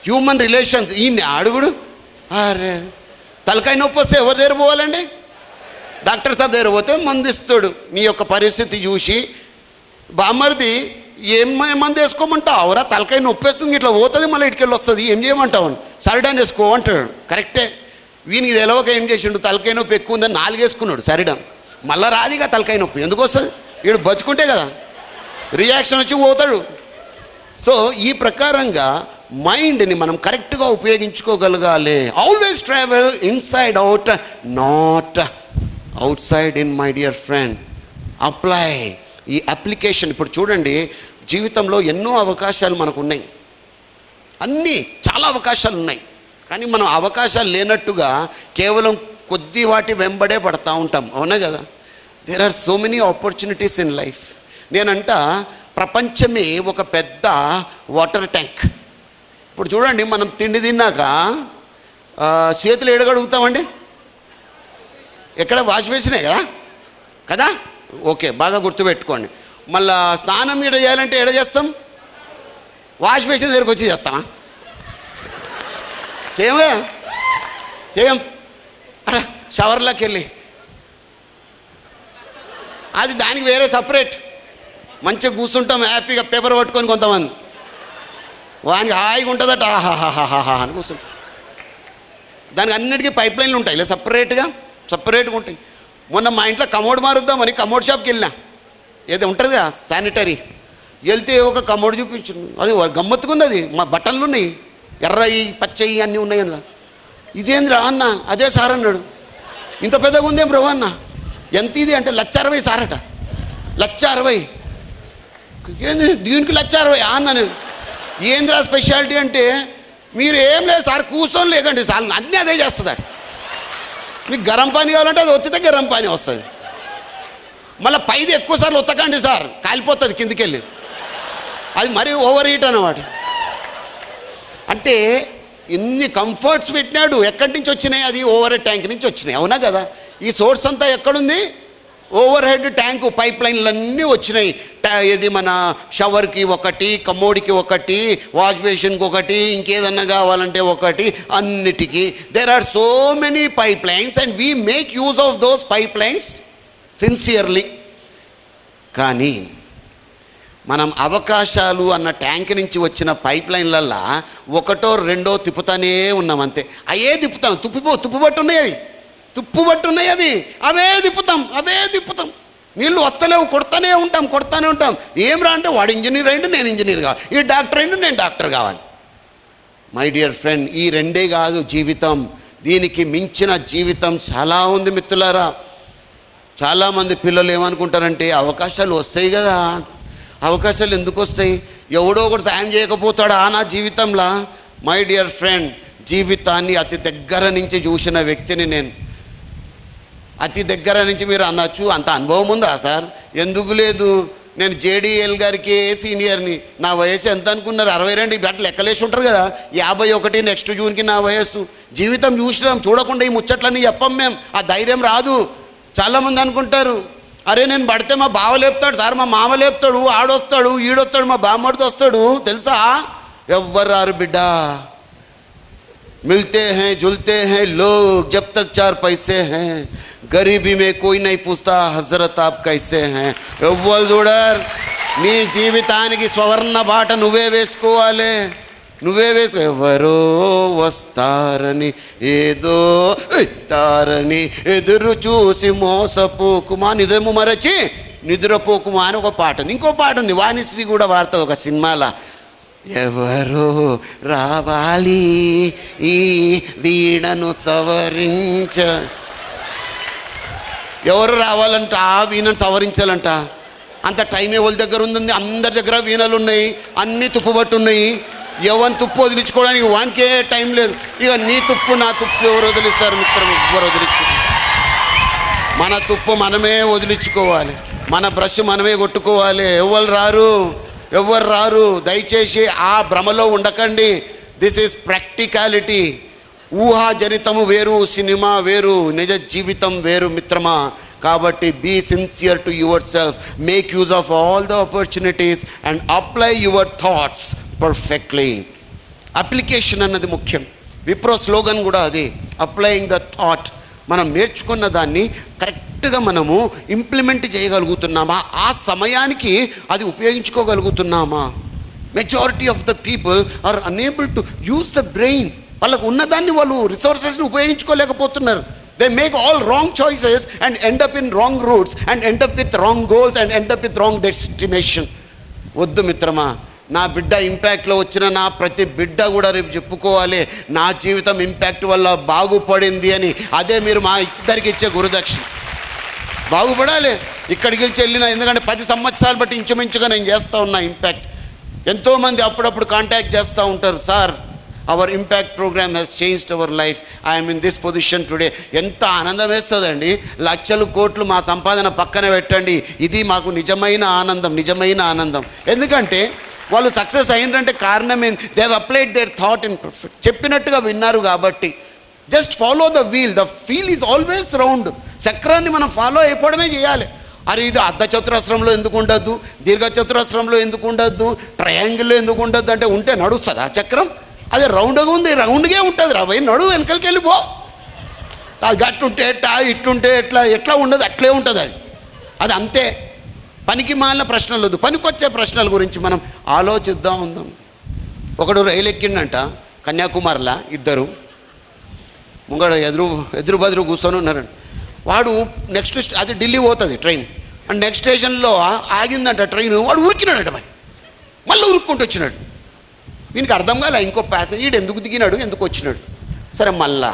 హ్యూమన్ రిలేషన్స్ ఈయన్ని అడుగుడు. అరే తలకాయ నొప్పి వస్తే ఎవరి దగ్గర పోవాలండి? డాక్టర్ సాబ్ దగ్గర పోతే మందు ఇస్తాడు. నీ యొక్క పరిస్థితి చూసి, బామ్మర్ది ఏం మందు వేసుకోమంటావు? అవరా తలకాయ నొప్పి వేస్తుంది, ఇట్లా పోతుంది, మళ్ళీ ఇటుకెళ్ళి వస్తుంది, ఏం చేయమంటావు అని. సరిడాన్ వేసుకో అంటాడు. కరెక్టే. వీనికి తెలవక ఏం చేసిండు, తలకాయ నొప్పి ఎక్కువ ఉందని 4 వేసుకున్నాడు సరిడాన్. మళ్ళీ రాదిగా తలకాయ నొప్పి, ఎందుకు వస్తుంది? వీడు బతుకుంటే కదా రియాక్షన్ వచ్చి పోతాడు. సో ఈ ప్రకారంగా మైండ్ని మనం కరెక్ట్గా ఉపయోగించుకోగలగాలి. Always travel inside out, not outside in. My dear friend, apply ఈ అప్లికేషన్. ఇప్పుడు చూడండి, జీవితంలో ఎన్నో అవకాశాలు మనకు ఉన్నాయి, అన్నీ చాలా అవకాశాలు ఉన్నాయి. కానీ మనం అవకాశాలు లేనట్టుగా కేవలం కొద్ది వాటి వెంబడే పడతా ఉంటాం. అవునా కదా? There are so many opportunities in life. నేనంట ప్రపంచమే ఒక పెద్ద వాటర్ ట్యాంక్. ఇప్పుడు చూడండి, మనం తిండి తిన్నాక చేతులు ఎడగడుగుతామండి? ఎక్కడ? వాష్ బేసినే కదా కదా. ఓకే, బాగా గుర్తుపెట్టుకోండి. మళ్ళా స్నానం ఈడ చేయాలంటే ఎడ చేస్తాం? వాష్ బేసిన్ దగ్గరికి వచ్చి చేస్తామా? చేయమా? చేయం. అలా షవర్లోకి వెళ్ళి అది దానికి వేరే సపరేట్. మంచిగా కూర్చుంటాం హ్యాపీగా, పేపర్ పట్టుకొని. కొంతమంది వానికి హాయిగా ఉంటుందట, ఆహాహాహాహా అని కూర్చుంటాం. దానికి అన్నిటికీ పైప్ లైన్లు ఉంటాయి, ఇలా సపరేట్గా ఉంటాయి. మొన్న మా ఇంట్లో కమోడ్ మారుద్దామని కమోడ్ షాప్కి వెళ్ళినా, ఏదో ఉంటుంది కదా శానిటరీ, వెళ్తే ఒక కమోడ్ చూపించు. అది గమ్మత్తుకుంది. అది మా బట్టన్లు ఉన్నాయి, ఎర్రయి పచ్చయి అన్నీ ఉన్నాయి అందులో. ఇదేంద్రా అన్న? అదే సార్ అన్నాడు. ఇంత పెద్దగా ఉందేం బ్రో అన్న? ఎంత ఇది అంటే 1,60,000 సారట. 1,60,000. ఏంది దీనికి 1,60,000 అన్న? నేను ఏంద్రా స్పెషాలిటీ అంటే, మీరు ఏం లేదు సార్, కూర్చొని లేకండి సార్, అన్నీ అదే చేస్తుంది. మీకు గరం పానీ కావాలంటే అది ఒత్తితే గరం పానీ వస్తుంది. మళ్ళీ పైది ఎక్కువ సార్లు ఒత్తకండి సార్, కాలిపోతుంది కిందికెళ్ళి. అది మరీ ఓవర్ హీట్ అన్నమాట. అంటే ఇన్ని కంఫర్ట్స్ పెట్టినాడు. ఎక్కడి నుంచి వచ్చినాయి? అది ఓవర్ హెడ్ ట్యాంక్ నుంచి వచ్చినాయి. అవునా కదా? ఈ సోర్స్ అంతా ఎక్కడుంది? ఓవర్ హెడ్ ట్యాంకు, పైప్ లైన్లన్నీ వచ్చినాయి. ఇది మన షవర్కి ఒకటి, కమోడ్కి ఒకటి, వాష్ బేసిన్కి ఒకటి, ఇంకేదన్నా కావాలంటే ఒకటి, అన్నిటికీ there are so many pipelines and we make use of those pipelines sincerely. కానీ మనం అవకాశాలు అన్న ట్యాంక్ నుంచి వచ్చిన పైప్ లైన్లల్లో ఒకటో రెండో తిప్పుతానే ఉన్నాం అంతే. అయ్యే తిప్పుతాం. తుప్పుబట్టున్నాయి అవి, అవే తిప్పుతాం. నీళ్ళు వస్తలేవు, కొడతానే ఉంటాం. ఏం రా అంటే, వాడు ఇంజనీర్ అయిండు, నేను ఇంజనీర్ కావాలి, ఈ డాక్టర్ అయిండు, నేను డాక్టర్ కావాలి. మై డియర్ ఫ్రెండ్, ఈ రెండే కాదు జీవితం, దీనికి మించిన జీవితం చాలా ఉంది మిత్రులారా. చాలామంది పిల్లలు ఏమనుకుంటారంటే, అవకాశాలు వస్తాయి కదా. అవకాశాలు ఎందుకు వస్తాయి? ఎవడో ఒకటి సాయం చేయకపోతాడా నా జీవితంలో? మై డియర్ ఫ్రెండ్, జీవితాన్ని అతి దగ్గర నుంచి చూసిన వ్యక్తిని నేను. అతి దగ్గర నుంచి మీరు అనొచ్చు, అంత అనుభవం ఉందా సార్? ఎందుకు లేదు, నేను జేడీఎల్ గారికి సీనియర్ని. నా వయసు ఎంత అనుకున్నారు? 62. బట్టలు లెక్కలేసి ఉంటారు కదా. 51 నెక్స్ట్ జూన్కి నా వయస్సు. జీవితం చూసినాం, చూడకుండా ఈ ముచ్చట్లన్నీ చెప్పం మేము. ఆ ధైర్యం రాదు. చాలామంది అనుకుంటారు, అరే నేను పడితే మా బావ లేపుతాడు సార్, మా మామ లేపుతాడు, ఆడొస్తాడు, ఈడొస్తాడు, మా బామ్మడితో వస్తాడు. తెలుసా? ఎవ్వరు రారు బిడ్డ. मिलते हैं जुलते हैं लोग जब तक 4 पैसे हैं, गरीबी में कोई नहीं पूछता हजरत आप कैसे हैं. ఎవ్వరు చూడరు. నీ జీవితానికి స్వర్ణ బాట నువ్వే వేసుకోవాలి. నువ్వే వేసుకో. ఎవరో వస్తారని ఏదో ఇస్తారని ఎదురు చూసి మోసపోకుమా నిజము మరచి నిద్రపోకుమా అని ఒక పాట ఉంది. ఇంకో పాట ఉంది, వాణిశ్రీ కూడా వాడుతుంది ఒక సినిమాలో. ఎవరో రావాలి ఈ వీణను సవరించ. ఎవరు రావాలంట ఆ వీణను సవరించాలంట. అంత టైం ఎవరి దగ్గర ఉంది? అందరి దగ్గర వీణలు ఉన్నాయి, అన్నీ తుప్పుబట్టు ఉన్నాయి. ఎవరిని తుప్పు వదిలించుకోవడానికి వానికే టైం లేదు. ఇక నీ తుప్పు నా తుప్పు ఎవరు వదిలిస్తారు మిత్రం? ఎవరు వదిలించు. మన తుప్పు మనమే వదిలించుకోవాలి, మన బ్రష్ మనమే కొట్టుకోవాలి. ఎవరు రారు. దయచేసి ఆ భ్రమలో ఉండకండి. This is practicality. ఊహాజనితము వేరు, సినిమా వేరు, నిజ జీవితం వేరు మిత్రమా. కాబట్టి be sincere to your self, make use of all the opportunities and apply your thoughts perfectly. Application అన్నది ముఖ్యం. విప్రో స్లోగన్ కూడా అది, అప్లయింగ్ ద థాట్. మనం నేర్చుకున్న దాన్ని కరెక్ట్గా మనము ఇంప్లిమెంట్ చేయగలుగుతున్నామా? ఆ సమయానికి అది ఉపయోగించుకోగలుగుతున్నామా? Majority of the people are unable to use the brain. వాళ్ళకు ఉన్నదాన్ని వాళ్ళు రిసోర్సెస్ని ఉపయోగించుకోలేకపోతున్నారు. They make all wrong choices and end up in wrong routes and end up with wrong goals and end up with wrong destination. వద్దు మిత్రమా. నా బిడ్డ ఇంపాక్ట్లో వచ్చిన నా ప్రతి బిడ్డ కూడా రేపు చెప్పుకోవాలి, నా జీవితం ఇంపాక్ట్ వల్ల బాగుపడింది అని. అదే మీరు మా ఇద్దరికి ఇచ్చే గురుదక్షిణ. బాగుపడాలి ఇక్కడికి వెళ్ళినా. ఎందుకంటే 10 సంవత్సరాలు బట్టి ఇంచుమించుగా నేను చేస్తూ ఉన్నా ఇంపాక్ట్. ఎంతోమంది అప్పుడప్పుడు కాంటాక్ట్ చేస్తూ ఉంటారు, sir our impact program has changed our life, I'm in this position today. ఎంత ఆనందం వేస్తుందండి. లక్షలు కోట్లు మా సంపాదన పక్కన పెట్టండి, ఇది మాకు నిజమైన ఆనందం. ఎందుకంటే వాళ్ళు సక్సెస్ అయినరంటే కారణం ఏంది? They have applied their thought in perfect. చెప్పినట్టుగా విన్నారు కాబట్టి. Just follow the wheel. The wheel is always round. చక్రాన్ని మనం ఫాలో అయిపోవడమే చేయాలి. అరే ఇది అర్ధ చతురస్రంలో ఎందుకు ఉండద్దు, దీర్ఘ చతురస్రంలో ఎందుకు ఉండద్దు, ట్రయాంగిల్లో ఎందుకు ఉండద్దు అంటే ఉంటే నడుస్తుంది ఆ చక్రం? అదే రౌండ్గా ఉంది, రౌండ్గా ఉంటుంది. రాబోయే నడు, వెనకలికి వెళ్ళిపో. అది గట్టుంటే ఎట్లా, ఇట్టుంటే ఎట్లా ఉండదు, అట్లే ఉంటుంది అది అంతే. పనికి మాలిన ప్రశ్నలు వద్దు, పనికొచ్చే ప్రశ్నల గురించి మనం ఆలోచిద్దాం ఉందాం. ఒకడు రైలు ఎక్కిండంట కన్యాకుమారిలో, ఇద్దరు ముంగడ ఎదురు బదురు కూర్చొని ఉన్నారండి. వాడు నెక్స్ట్ అది ఢిల్లీ పోతుంది ట్రైన్, అండ్ నెక్స్ట్ స్టేషన్లో ఆగిందంట ట్రైన్. వాడు ఉరికినాడంట, మళ్ళీ ఉరుక్కుంటూ వచ్చినాడు. వీనికి అర్థం కాలే ఇంకో ప్యాసింజర్ ఎందుకు దిగినాడు, ఎందుకు వచ్చినాడు. సరే మళ్ళా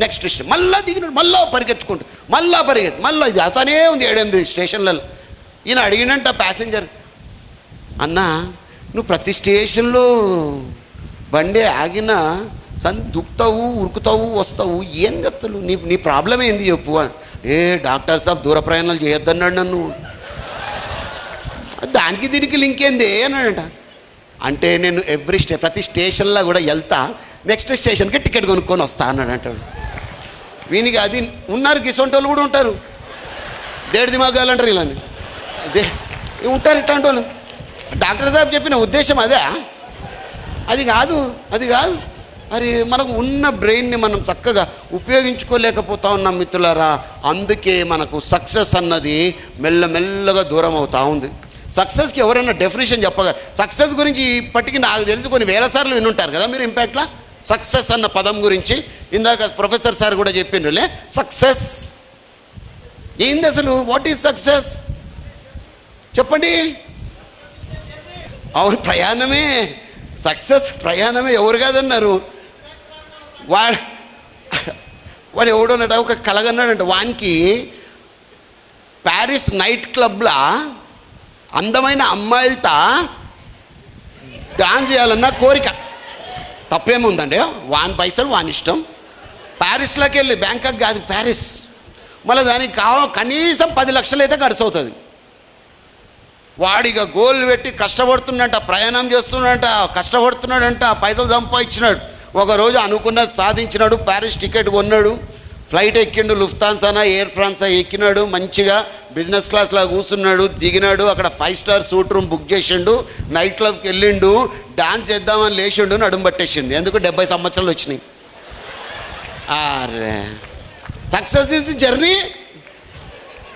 నెక్స్ట్ స్టేషన్ మళ్ళీ దిగినాడు, మళ్ళీ పరిగెత్తుకుంటూ మళ్ళీ ఇది అతనే ఉంది 7-8 స్టేషన్లలో. ఈయన అడిగినంట ప్యాసింజర్, అన్నా నువ్వు ప్రతి స్టేషన్లో బండి ఆగినా దుక్కుతావు, ఉరుకుతావు, వస్తావు, ఏం చేస్తావు, నీ ప్రాబ్లం ఏంది చెప్పు. ఏ డాక్టర్ సాబ్ దూర ప్రయాణాలు చేయొద్దన్నాడు నన్ను. దానికి దీనికి లింక్ ఏంది అన్నాడంట. అంటే నేను ప్రతి స్టేషన్లో కూడా వెళ్తా, నెక్స్ట్ స్టేషన్కి టికెట్ కొనుక్కొని వస్తా అన్నాడు అంటాడు. వీనికి అది ఉన్నారు, గిసొంటి వాళ్ళు కూడా ఉంటారు, దేడి దిమాగాలు అంటారు ఇలాని, అదే ఉంటారు ఇట్లాంటి వాళ్ళు. డాక్టర్ సాబ్ చెప్పిన ఉద్దేశం అదే, అది కాదు. మరి మనకు ఉన్న బ్రెయిన్ని మనం చక్కగా ఉపయోగించుకోలేకపోతా ఉన్నాం మిత్రులారా. అందుకే మనకు సక్సెస్ అన్నది మెల్లమెల్లగా దూరం అవుతూ ఉంది. సక్సెస్కి ఎవరైనా డెఫినేషన్ చెప్పగలరు? సక్సెస్ గురించి ఇప్పటికీ నాకు తెలిసి కొన్ని వేల సార్లు వినుంటారు కదా మీరు ఇంపాక్ట్లో. సక్సెస్ అన్న పదం గురించి ఇందాక ప్రొఫెసర్ సార్ కూడా చెప్పిండ్రులే. సక్సెస్ ఏంది అసలు? వాట్ ఈజ్ సక్సెస్ చెప్పండి. అవును, ప్రయాణమే సక్సెస్. ప్రయాణమే. ఎవరు కాదన్నారు? వాడు ఎవడోనట ఒక కలగన్నాడంట. వానికి ప్యారిస్ నైట్ క్లబ్లా అందమైన అమ్మాయిలతో డాన్స్ చేయాలన్న కోరిక. తప్పేముందండి? వాని పైసలు వాని ఇష్టం. ప్యారిస్లోకి వెళ్ళి, బ్యాంకాక్ కాదు ప్యారిస్, మళ్ళీ దానికి కనీసం 10 లక్షలు అయితే ఖర్చు అవుతుంది. వాడిగా గోల్ పెట్టి కష్టపడుతున్నాడంట, ప్రయాణం చేస్తున్నాడంట, కష్టపడుతున్నాడంట, పైసలు సంపాదించినాడు. ఒకరోజు అనుకున్నది సాధించినాడు. ప్యారిస్ టికెట్ కొన్నాడు, ఫ్లైట్ ఎక్కిండు, లుఫ్తాన్సానా ఎయిర్ ఫ్రాన్సా ఎక్కినాడు. మంచిగా బిజినెస్ క్లాస్లో కూర్చున్నాడు, దిగినాడు. అక్కడ 5 స్టార్ సూట్ రూమ్ బుక్ చేసిండు, నైట్ క్లబ్కి వెళ్ళిండు, డాన్స్ చేద్దామని లేచిండు, నడుము పట్టేసింది. ఎందుకు? 70 సంవత్సరాలు వచ్చినాయి. అరే సక్సెస్ ఈజ్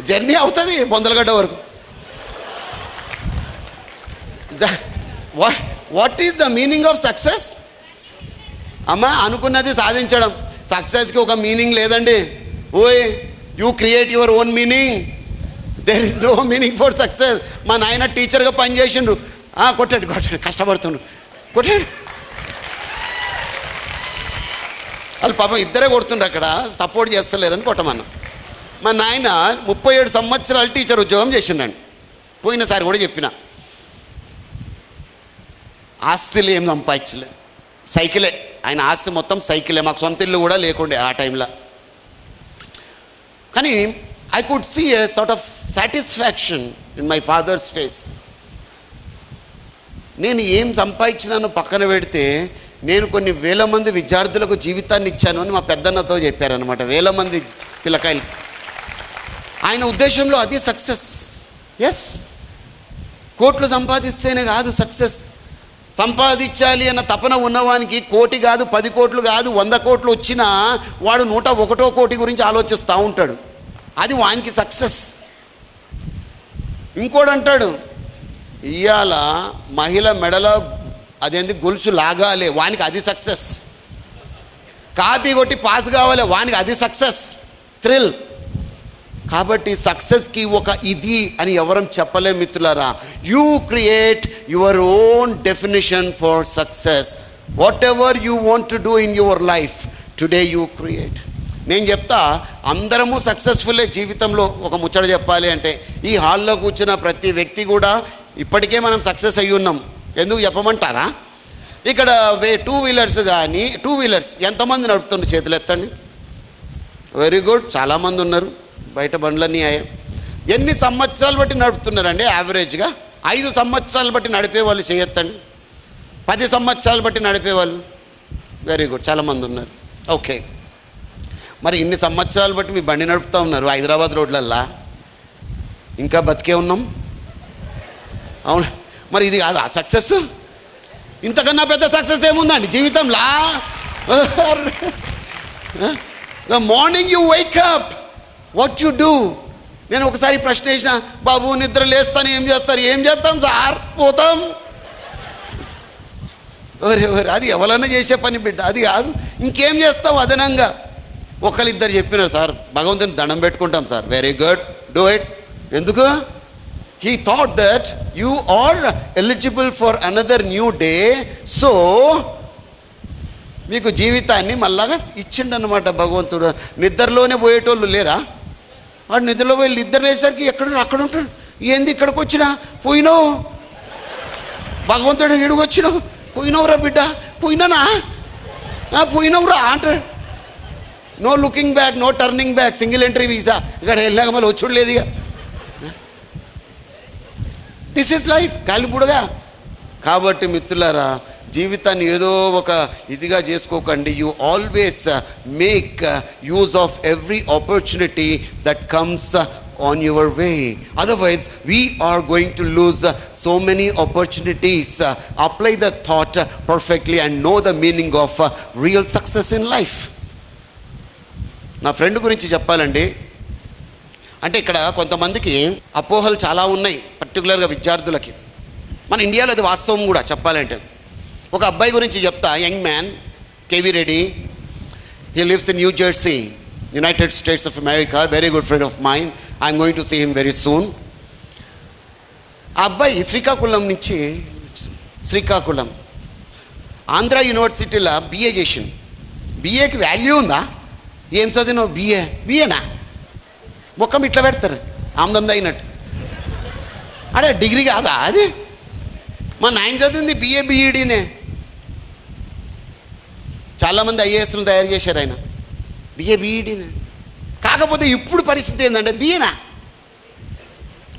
జర్నీ అవుతుంది బొందలగడ్డ వరకు. What is the meaning of success? అమ్మ అనుకున్నది సాధించడం. సక్సెస్కి ఒక మీనింగ్ లేదండి. ఓయ్ you create your own meaning. There is no meaning for success. మా నాయన టీచర్గా పనిచేసిండు. కొట్టండి కష్టపడుతుండ్రు, కొట్టండి. వాళ్ళు పాపం ఇద్దరే కొడుతుండ్రు, అక్కడ సపోర్ట్ చేస్తలేరని కొట్టమన్నా. మా నాయన 37 సంవత్సరాలు టీచర్ ఉద్యోగం చేసిండండి. పోయినసారి కూడా చెప్పిన, ఆస్తులు ఏం సంపాదించలే, సైకిలే ఆయన ఆస్తి మొత్తం సైకిలే. మాకు సొంత ఇల్లు కూడా లేకుండే ఆ టైంలో. కానీ I could see a sort of satisfaction in my father's face. నేను ఏం సంపాదించినానో పక్కన పెడితే, నేను కొన్ని వేల మంది విద్యార్థులకు జీవితాన్ని ఇచ్చాను అని మా పెద్దన్నతో చెప్పారనమాట. వేల మంది పిల్లకాయలు. ఆయన ఉద్దేశంలో అది సక్సెస్. ఎస్, కోట్లు సంపాదిస్తేనే కాదు సక్సెస్. సంపాదించాలి అన్న తపన ఉన్నవానికి 1 కోటి కాదు, 10 కోట్లు కాదు, 100 కోట్లు వచ్చినా వాడు 101వ కోటి గురించి ఆలోచిస్తూ ఉంటాడు. అది వానికి సక్సెస్. ఇంకోడు అంటాడు, ఇవాళ మహిళ మెడలో అదేంటి గొలుసు లాగాలి, వానికి అది సక్సెస్. కాపీ కొట్టి పాస్ కావాలి, వానికి అది సక్సెస్, థ్రిల్. కాబట్టి సక్సెస్కి ఒక ఇది అని ఎవరం చెప్పలే మిత్రులారా. You create your own definition for success. What ever you want to do in your life today you create. నేను చెప్తా, అందరము సక్సెస్ఫుల్లే జీవితంలో. ఒక ముచ్చట చెప్పాలి అంటే, ఈ హాల్లో కూర్చున్న ప్రతి వ్యక్తి కూడా ఇప్పటికే మనం సక్సెస్ అయ్యి ఉన్నాం. ఎందుకు చెప్పమంటారా? ఇక్కడ 2 వీలర్స్ కానీ, 2 వీలర్స్ ఎంతమంది నడుపుతున్నారు? చేతులు ఎత్తండి. వెరీ గుడ్, చాలామంది ఉన్నారు. బయట బండ్లన్నీ అయ్యాయి. ఎన్ని సంవత్సరాలు బట్టి నడుపుతున్నారండి యావరేజ్గా? 5 సంవత్సరాలు బట్టి నడిపే వాళ్ళు చేయొత్తండి. 10 సంవత్సరాలు బట్టి నడిపేవాళ్ళు వెరీ గుడ్, చాలామంది ఉన్నారు. ఓకే, మరి ఇన్ని సంవత్సరాలు బట్టి మీ బండి నడుపుతూ ఉన్నారు హైదరాబాద్ రోడ్లల్లా, ఇంకా బతికే ఉన్నాం. అవును, మరి ఇది కాదు ఆ సక్సెస్? ఇంతకన్నా పెద్ద సక్సెస్ ఏముందండి జీవితంలా? The morning you wake up, what you do. నేను ఒకసారి ప్రశ్న వేసిన, బాబు నిద్ర లేస్తాను ఏం చేస్తారు? ఏం చేస్తాం సార్, పోతాం. అది ఎవరన్నా చేసే పని బిడ్డ, అది కాదు. ఇంకేం చేస్తాం అదనంగా? ఒకరిద్దరు చెప్పినారు, సార్ భగవంతుని దండం పెట్టుకుంటాం sir. Very good, do it. ఎందుకు? He thought that you are eligible for another new day, so మీకు జీవితాన్ని మళ్ళాగా ఇచ్చిండనమాట భగవంతుడు. నిద్రలోనే పోయేటోళ్ళు లేరా? వాడు నిద్రలో పోయి నిద్ర లేసరికి అక్కడ ఉంటాడు. ఏంది ఇక్కడికి వచ్చినా? పోయినావు భగవంతుడు, ఇడికి వచ్చినావు, పోయినవురా బిడ్డ, పోయినానా, పోయినవురా అంటాడు. No looking back, no turning back, single entry visa. ఇక్కడ వెళ్ళాక మళ్ళీ వచ్చుడు లేదు ఇక. దిస్ ఈజ్ లైఫ్, గాలిపుడగా. కాబట్టి మిత్రులారా, జీవితాన్ని ఏదో ఒక ఇదిగా చేసుకోకండి. You always make use of every opportunity that comes on your way. Otherwise we are going to lose so many opportunities. Apply the thought perfectly and know the meaning of real success in life. నా ఫ్రెండ్ గురించి చెప్పాలండి. అంటే ఇక్కడ కొంతమందికి అపోహలు చాలా ఉన్నాయి, పర్టికులర్గా విద్యార్థులకి. మన ఇండియాలో అది వాస్తవం కూడా చెప్పాలంటే. ఒక అబ్బాయి గురించి చెప్తా, young man, KV Reddy. He lives in New Jersey, United States of America. Very good friend of mind. I'm going to see him very soon. ఆ అబ్బాయి శ్రీకాకుళం నుంచి, శ్రీకాకుళం ఆంధ్ర యూనివర్సిటీలో బిఏ చేసిండు. బిఏకి వాల్యూ ఉందా? ఏం చదివినావు? బిఏనా? ముఖం ఇట్లా పెడతారు ఆమ్దం అయినట్టు. అడే డిగ్రీ కాదా అది? మా నాయన చదివింది బిఏ బిఈడీనే. చాలామంది ఐఏఎస్లు తయారు చేశారు ఆయన, బిఏ బిఈడీనే. కాకపోతే ఇప్పుడు పరిస్థితి ఏంటంటే బిఏనా?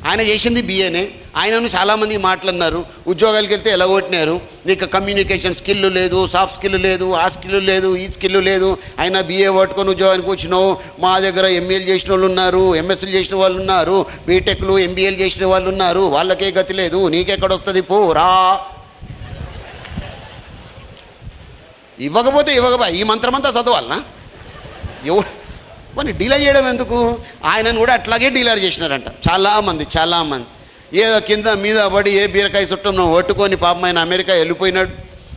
ఆయన చేసింది బిఏనే. ఆయనను చాలామంది మాట్లాడినారు. ఉద్యోగాలకు వెళ్తే ఎలా కొట్టినారు, నీకు కమ్యూనికేషన్ స్కిల్ లేదు, సాఫ్ట్ స్కిల్ లేదు, ఆ స్కిల్ లేదు, ఈ స్కిల్ లేదు, అయినా బిఏ పట్టుకొని ఉద్యోగానికి వచ్చినావు. మా దగ్గర ఎంఏలు చేసిన వాళ్ళు ఉన్నారు, ఎంఎస్లు చేసిన వాళ్ళు ఉన్నారు, బీటెక్లు ఎంబీఏలు చేసిన వాళ్ళు ఉన్నారు, వాళ్ళకే గతి లేదు, నీకెక్కడ వస్తుంది, పోరా. ఇవ్వకపోతే ఈ మంత్రమంతా చదవాలనా? మరి డీలర్ చేయడం ఎందుకు? ఆయనను కూడా అట్లాగే డీలర్ చేసినారంట చాలామంది. ఏదో కింద మీద పడి ఏ బీరకాయ చుట్టం పట్టుకొని పాపం ఆయన అమెరికా వెళ్ళిపోయినాడు.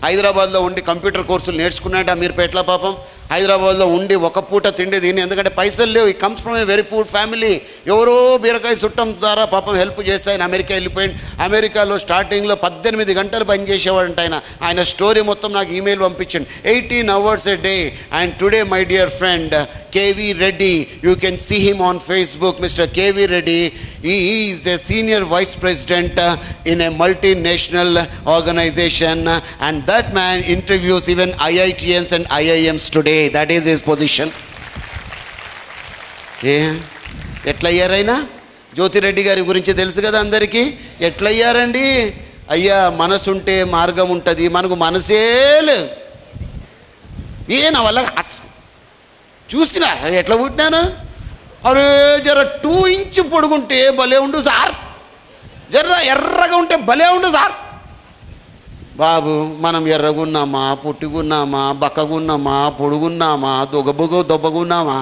హైదరాబాద్లో ఉండి కంప్యూటర్ కోర్సులు నేర్చుకున్నాడు అమీర్పేటలో పాపం. హైదరాబాద్లో ఉండి ఒక పూట తిండి తిని, ఎందుకంటే పైసలు లేవు. He comes from a very poor family. ఎవరో బీరకాయ చుట్టం ద్వారా పాపం హెల్ప్ చేసి ఆయన అమెరికా వెళ్ళిపోయింది. అమెరికాలో స్టార్టింగ్లో 18 గంటలు పనిచేసేవాడంట ఆయన. ఆయన స్టోరీ మొత్తం నాకు ఈమెయిల్ పంపించండి. 18 hours a day. And today, my dear friend, KV Reddy, you can see him on Facebook, Mr. KV Reddy. He is a senior vice president in a multinational organization, and that man interviews even IITians and IIMs today. That is his position. ఎట్లయ్యారైనా? Jyothi Reddy గారి గురించి తెలుసు కదా అందరికీ. ఎట్లయ్యారండి? అయ్యా, మనసుంటే మార్గం ఉంటుంది, మనకు మనసే లేదు. నా వల్ల చూసినా ఎట్లా పుట్టినాను? అరే జర 2 ఇంచ్ పొడుగుంటే భలే ఉండు సార్, జర్ర ఎర్రగా ఉంటే భలే ఉండు సార్. బాబు, మనం ఎర్రగున్నామా, పుట్టిగున్నామా, బక్కగున్నామా, పొడుగున్నామా, దొబ్బగున్నామా,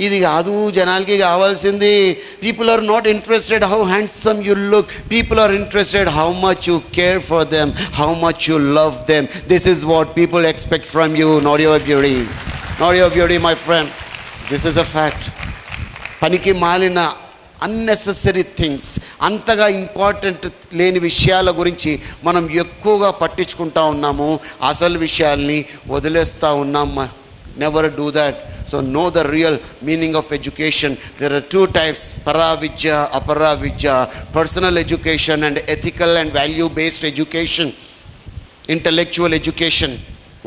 ఇది కాదు జనాలకి కావాల్సింది. People are not interested how handsome you look. People are interested how much you care for them, how much you love them. This is what people expect from you, not your beauty. Not your beauty, my friend. This is a fact. పనికి మాలిన అన్నెసెసరీ థింగ్స్, అంతగా ఇంపార్టెంట్ లేని విషయాల గురించి మనం ఎక్కువగా పట్టించుకుంటా ఉన్నాము. అసలు విషయాల్ని వదిలేస్తూ ఉన్నాం. Never do that. So know the real meaning of education. There are 2 types, పరా విద్య, అపరా విద్య. Personal education and ethical and value based education. Intellectual education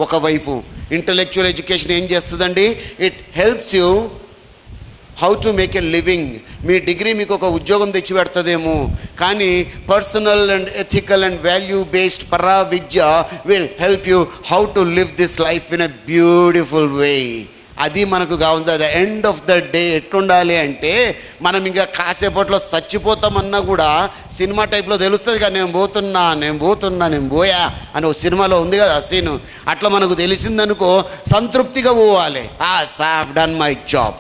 ఒకవైపు. ఇంటలెక్చువల్ ఎడ్యుకేషన్ ఏం చేస్తుందండి? It helps you how to make a living. మీ డిగ్రీ మీకు ఒక ఉద్యోగం తెచ్చి పెడుతుందేమో, కానీ personal and ethical and value based పరా విద్య will help you how to live this life in a beautiful way. అది మనకు కావాలి. The end of the day ఎట్లుండాలి అంటే, మనం ఇంకా కాసేపట్లో చచ్చిపోతామన్నా కూడా సినిమా టైప్లో తెలుస్తుంది కదా, నేను పోయా అని ఒక సినిమాలో ఉంది కదా ఆ సీను. అట్లా మనకు తెలిసిందనుకో సంతృప్తిగా పోవాలి. I have done my job,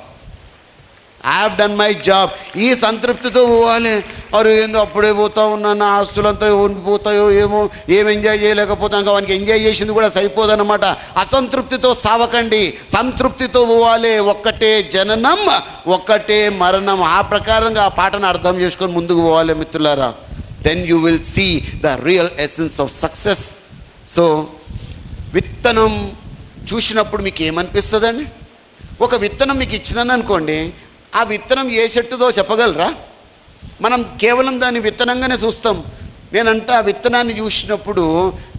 I have done my job. ఈ సంతృప్తితో పోవాలి. అరే ఏందో అప్పుడే పోతా ఉన్నా, నా ఆస్తులంతా ఉండిపోతాయో ఏమో, ఏం ఎంజాయ్ చేయలేకపోతాం. వానికి ఎంజాయ్ చేసింది కూడా సరిపోదన్నమాట. అసంతృప్తితో సావకండి, సంతృప్తితో పోవాలి. ఒక్కటే జననం, ఒక్కటే మరణం. ఆ ప్రకారంగా ఆ పాటను అర్థం చేసుకొని ముందుకు పోవాలి మిత్రులారా. Then you will see the real essence of success. So విత్తనం చూసినప్పుడు మీకు ఏమనిపిస్తుందండి? ఒక విత్తనం మీకు ఇచ్చినాను అనుకోండి, ఆ విత్తనం ఏ చెట్టుదో చెప్పగలరా? మనం కేవలం దాన్ని విత్తనంగానే చూస్తాం. నేనంటే ఆ విత్తనాన్ని చూసినప్పుడు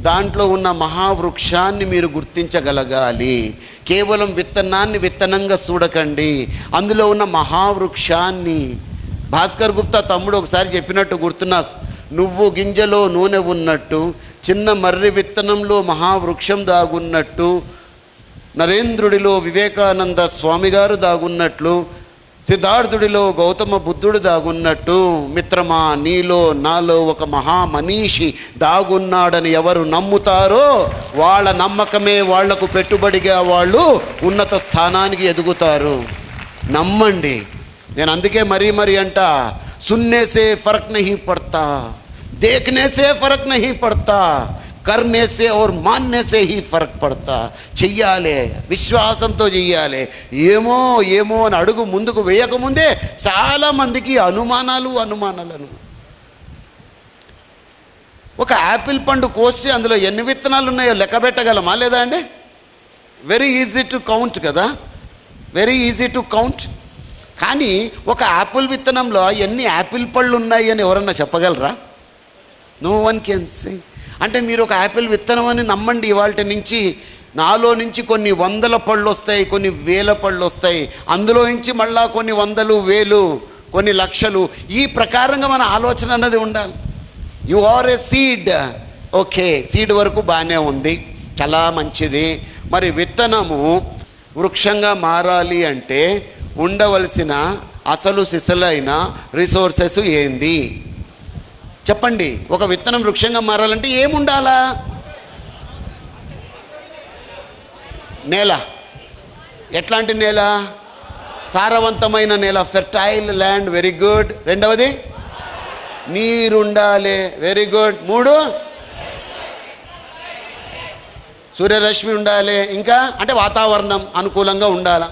దాంట్లో ఉన్న మహావృక్షాన్ని మీరు గుర్తించగలగాలి. కేవలం విత్తనాన్ని విత్తనంగా చూడకండి, అందులో ఉన్న మహావృక్షాన్ని. భాస్కర్ గుప్తా తమ్ముడు ఒకసారి చెప్పినట్టు గుర్తు నాకు. నువ్వు గింజలో నూనె ఉన్నట్టు, చిన్న మర్రి విత్తనంలో మహావృక్షం దాగున్నట్టు, నరేంద్రుడిలో వివేకానంద స్వామి గారు దాగున్నట్లు, సిద్ధార్థుడిలో గౌతమ బుద్ధుడు దాగున్నట్టు, మిత్రమా నీలో నాలో ఒక మహామనీషి దాగున్నాడని ఎవరు నమ్ముతారో వాళ్ళ నమ్మకమే వాళ్లకు పెట్టుబడిగా వాళ్ళు ఉన్నత స్థానానికి ఎదుగుతారు. నమ్మండి. నేను అందుకే మరీ అంట, సున్నే సే ఫరక్ నహీ పడతా, దేఖ్నే సే ఫరక్ నహీ పడతా, కర్నే సే और మాన్నే సే హీ ఫరక్ పడతా. చెయ్యాలి, విశ్వాసంతో చెయ్యాలి. ఏమో అని అడుగు ముందుకు వేయకముందే చాలామందికి అనుమానాలు. ఒక యాపిల్ పండు కోసి అందులో ఎన్ని విత్తనాలు ఉన్నాయో లెక్క పెట్టగలమా లేదా అండి? వెరీ ఈజీ టు కౌంట్ కదా, వెరీ ఈజీ టు కౌంట్. కానీ ఒక యాపిల్ విత్తనంలో ఎన్ని యాపిల్ పళ్ళు ఉన్నాయి అని ఎవరన్నా చెప్పగలరా? No one can say. అంటే మీరు ఒక యాపిల్ విత్తనం అని నమ్మండి. ఇవాళ నుంచి నాలో నుంచి కొన్ని 100 పళ్ళు వస్తాయి, కొన్ని 1000 పళ్ళు వస్తాయి. అందులో నుంచి మళ్ళా కొన్ని 100, 1000, కొన్ని లక్షలు. ఈ ప్రకారంగా మన ఆలోచన అన్నది ఉండాలి. You are a seed. Okay, seed వరకు బాగానే ఉంది, చాలా మంచిది. మరి విత్తనము వృక్షంగా మారాలి అంటే ఉండవలసిన అసలు సిసలైన రిసోర్సెస్ ఏంది చెప్పండి? ఒక విత్తనం వృక్షంగా మారాలంటే ఏముండాలా? నేల. ఎట్లాంటి నేల? సారవంతమైన నేల, ఫెర్టైల్ ల్యాండ్. Very good. రెండవది నీరుండాలి. Very good. 3 సూర్యరశ్మి ఉండాలి, ఇంకా అంటే వాతావరణం అనుకూలంగా ఉండాలి.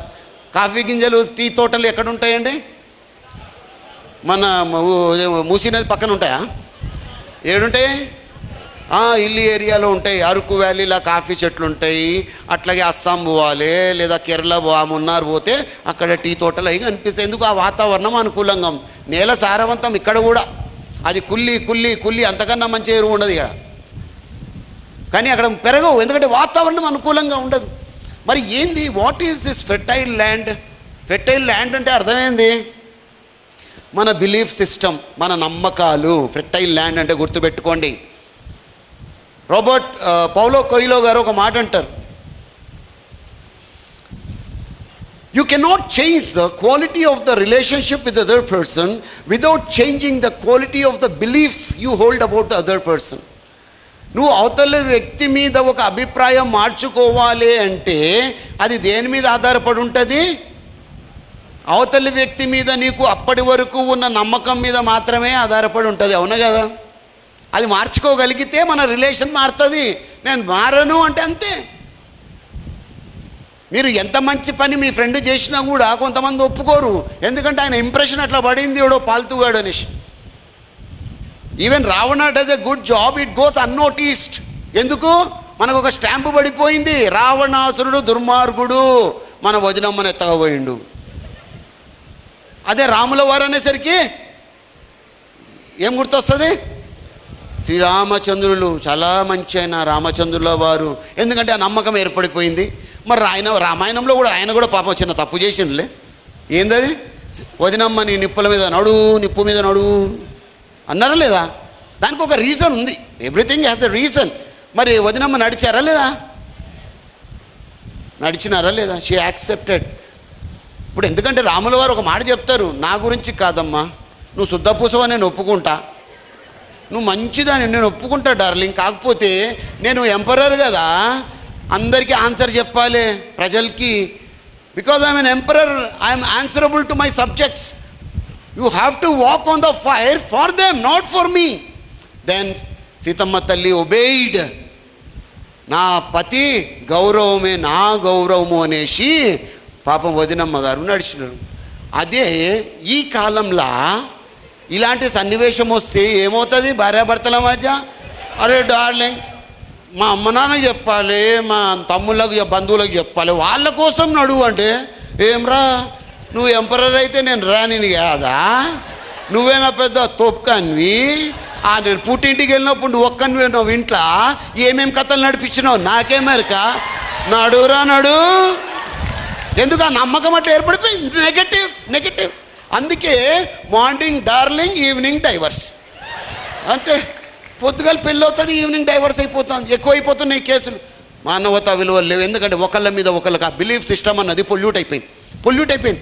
కాఫీ గింజలు టీ తోటలు ఎక్కడ ఉంటాయండి? మన మూసీ నది పక్కన ఉంటాయా? ఏడుంటాయి? హిల్లీ ఏరియాలో ఉంటాయి. అరకు వ్యాలీలో కాఫీ చెట్లు ఉంటాయి. అట్లాగే అస్సాం పోవాలి, లేదా కేరళ మున్నార్ పోతే అక్కడ టీ తోటలు అవి కనిపిస్తాయి. ఎందుకు? ఆ వాతావరణం అనుకూలంగా ఉంది. నేల సారవంతం ఇక్కడ కూడా. అది కుల్లి కుల్లి కుల్లి అంతకన్నా మంచి ఎరువు ఉండదు ఇక్కడ. కానీ అక్కడ పెరగవు, ఎందుకంటే వాతావరణం అనుకూలంగా ఉండదు. మరి ఏంది? What is this fertile land? Fertile land అంటే అర్థమైంది మన బిలీఫ్ సిస్టమ్, మన నమ్మకాలు. ఫెర్టైల్ ల్యాండ్ అంటే గుర్తుపెట్టుకోండి. పౌలో కొయిలో గారు ఒక మాట అంటారు, you cannot change the quality of the relationship with other person without changing the quality of the beliefs you hold about the other person. నువ్వు అవతల వ్యక్తి మీద ఒక అభిప్రాయం మార్చుకోవాలి అంటే అది దేని మీద ఆధారపడి ఉంటుంది? అవతలి వ్యక్తి మీద నీకు అప్పటి వరకు ఉన్న నమ్మకం మీద మాత్రమే ఆధారపడి ఉంటుంది. అవునా కదా? అది మార్చుకోగలిగితే మన రిలేషన్ మారుతుంది. నేను మారను అంటే అంతే. మీరు ఎంత మంచి పని మీ ఫ్రెండ్ చేసినా కూడా కొంతమంది ఒప్పుకోరు, ఎందుకంటే ఆయన ఇంప్రెషన్ అట్లా పడింది, ఎవడో పాల్తుగాడు అనేసి. Even Ravana does a good job, it goes unnoticed. ఎందుకు? మనకు ఒక స్టాంపు పడిపోయింది, రావణాసురుడు దుర్మార్గుడు, మన వదినమ్మని ఎత్తకపోయిండు. అదే రాముల వారు అనేసరికి ఏం గుర్తొస్తుంది? శ్రీరామచంద్రులు చాలా మంచి ఆయన రామచంద్రుల వారు, ఎందుకంటే ఆ నమ్మకం ఏర్పడిపోయింది. మరి రామాయణంలో కూడా ఆయన కూడా పాపం చిన్న తప్పు చేసిండులే. ఏందది? వదినమ్మ నీ నిప్పుల మీద నడు, నిప్పు మీద నడు అన్నారా లేదా? దానికి ఒక రీజన్ ఉంది. Everything has a reason. మరి వదినమ్మ నడిచారా లేదా? నడిచినారా లేదా? She accepted. ఇప్పుడు ఎందుకంటే రాముల వారు ఒక మాట చెప్తారు, నా గురించి కాదమ్మా, నువ్వు శుద్ధపూసవా, నేను ఒప్పుకుంటా, నువ్వు మంచిదని నేను ఒప్పుకుంటా డార్లింగ్, కాకపోతే నేను ఎంపరర్ కదా, అందరికీ ఆన్సర్ చెప్పాలి ప్రజలకి. Because I'm an emperor, I'm answerable to my subjects. You have to walk on the fire for them, not for me. Then Seethamma తల్లి ఒబేయిడ్. నా పతి గౌరవమే నా గౌరవము అనేసి పాపం వదినమ్మ గారు నడిచినారు. అదే ఈ కాలంలో ఇలాంటి సన్నివేశం వస్తే ఏమవుతుంది భార్యాభర్తల మధ్య? అరే డార్లింగ్, మా అమ్మ నాన్న చెప్పాలి, మా తమ్ముళ్ళకు బంధువులకు చెప్పాలి, వాళ్ళ కోసం నడువు అంటే ఏమ్రా నువ్వు ఎంపరర్ అయితే నేను రానిని కాదా? నువ్వేనా పెద్ద తోపుకాన్వి? నేను పుట్టింటికి వెళ్ళినప్పుడు నువ్వు ఒక్కనివే నువ్వు ఇంట్లో ఏమేమి కథలు నడిపించినావు నాకేమేరక? నడురా నడు. ఎందుకు? ఆ నమ్మకం అట్లా ఏర్పడిపోయింది. నెగటివ్. అందుకే మార్నింగ్ డార్లింగ్, ఈవినింగ్ డైవర్స్. అంతే. పొద్దుగాల పెళ్ళి అవుతుంది, ఈవినింగ్ డైవర్స్ అయిపోతుంది. ఎక్కువైపోతున్నాయి కేసులు. మానవతా విలువలు లేవు. ఎందుకంటే ఒకళ్ళ మీద ఒకళ్ళకి ఆ బిలీఫ్ సిస్టమ్ అన్నది పొల్యూట్ అయిపోయింది.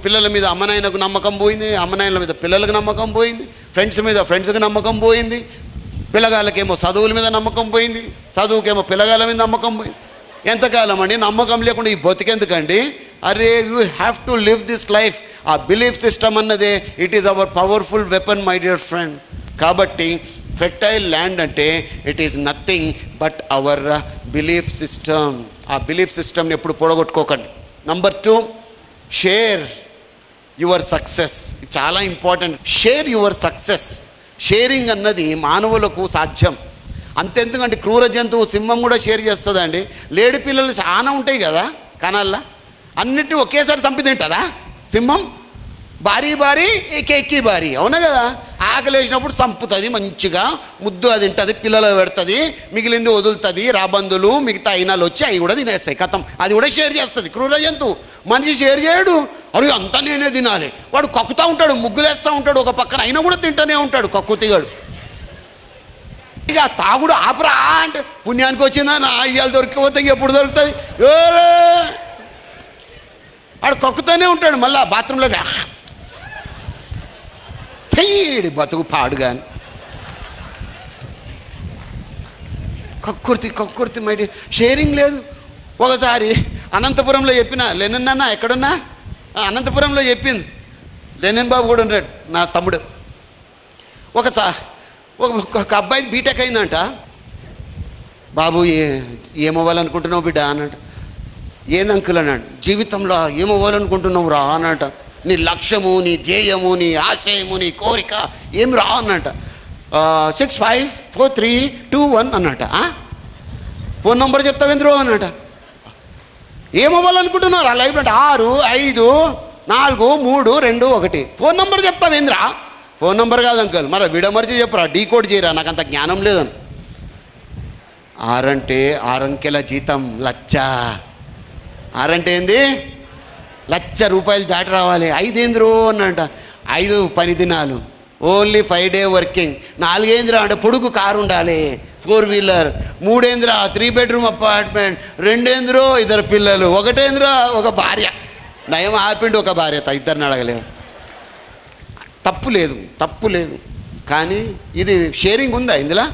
పిల్లల మీద అమ్మనాయనకు నమ్మకం పోయింది, అమ్మనాయనల మీద పిల్లలకు నమ్మకం పోయింది, ఫ్రెండ్స్ మీద ఫ్రెండ్స్కి నమ్మకం పోయింది, పిల్లగాళ్ళకేమో చదువుల మీద నమ్మకం పోయింది, చదువుకేమో పిల్లగాళ్ళ మీద నమ్మకం పోయింది. ఎంతకాలం అండి నమ్మకం లేకుండా ఈ బతికెందుకండి? అరే you have to live this life. ఆ బిలీఫ్ సిస్టమ్ అన్నదే it is our powerful weapon my dear friend. కాబట్టి ఫెర్టైల్ ల్యాండ్ అంటే it is nothing but our belief system. ఆ బిలీఫ్ సిస్టమ్ని ఎప్పుడు పొడగొట్టుకోకండి. Number 2, share your success. చాలా important. Share your success. Sharing అన్నది మానవులకు సాధ్యం. అంతెందుకంటే క్రూర జంతువు సింహం కూడా షేర్ చేస్తుందండి. లేడి పిల్లలు చాలా ఉంటాయి కదా కనాల్లో, అన్నిటిని ఒకేసారి చంపి తింటుందా సింహం? భారీ ఎక్కి భారీ. అవునా కదా? ఆకలి వేసినప్పుడు చంపుతుంది, మంచిగా ముద్దు అది తింటుంది, పిల్లలు పెడుతుంది, మిగిలింది వదులుతుంది, రాబందులు మిగతా అయినాలు వచ్చి అవి కూడా తినేస్తాయి. కథం. అది కూడా షేర్ చేస్తుంది క్రూర జంతువు. మనిషి షేర్ చేయడు. అరే అంతా నేనే తినాలి. వాడు కక్కుతూ ఉంటాడు, ముగ్గులేస్తూ ఉంటాడు ఒక పక్కన, అయినా కూడా తింటూనే ఉంటాడు కక్కుతిగాడు. ఇక తాగుడు ఆపరా అంటే పుణ్యానికి వచ్చిందా నా ఇవాళ దొరికిపోతే ఎప్పుడు దొరుకుతుంది? వాడు కక్కుతూనే ఉంటాడు. మళ్ళీ బాత్రూంలో తెయ్యడి బతుకు పాడు కానీ కక్కుర్తి మైడి షేరింగ్ లేదు. ఒకసారి అనంతపురంలో చెప్పిన లెనిన్ అన్న ఎక్కడున్నా అనంతపురంలో చెప్పింది. లెనిన్ బాబు కూడా ఉన్నాడు నా తమ్ముడు. ఒకసారి ఒక అబ్బాయి బీటెక్ అయిందంట. బాబు ఏమవ్వాలనుకుంటున్నావు బిడ్డ అన్నాడు. ఏంది అంకుల్ అన్నాడు. జీవితంలో ఏమవ్వాలనుకుంటున్నావు రా అన్నట. నీ లక్ష్యము, నీ ధ్యేయము, నీ ఆశయము, నీ కోరిక ఏమి రా అన్నట. 654321 అన్నట. ఫోన్ నెంబర్ చెప్తావేంద్రో అన్నట. ఏమవ్వాలనుకుంటున్నారు ఆ లైఫ్ అంటే 654321. ఫోన్ నెంబర్ చెప్తావేంద్రా. ఫోన్ నెంబర్ కాదు అంకుల్, మరి విడమర్చి చెప్పరా, డీకోడ్ చేయరా, నాకు అంత జ్ఞానం లేదని. 6 అంటే 6 అంకెల జీతం 1,00,000. 6 అంటే ఏంది, 1,00,000 రూపాయలు దాటి రావాలి. 5 ఏంద్రో అన్నట. 5 పని దినాలు, ఓన్లీ 5 డే వర్కింగ్. 4 ఏంద్రా అంటే పొడుగు కారు ఉండాలి, 4 వీలర్. 3 ఏంద్రా 3 బెడ్రూమ్ అపార్ట్మెంట్. 2 ఏంద్రో 2 పిల్లలు. 1 ఏంద్రా 1 భార్య. నయం ఆపిండి 1 భార్య, 2 అడగలేము. తప్పు లేదు, కానీ ఇది షేరింగ్ ఉందా ఇందులో?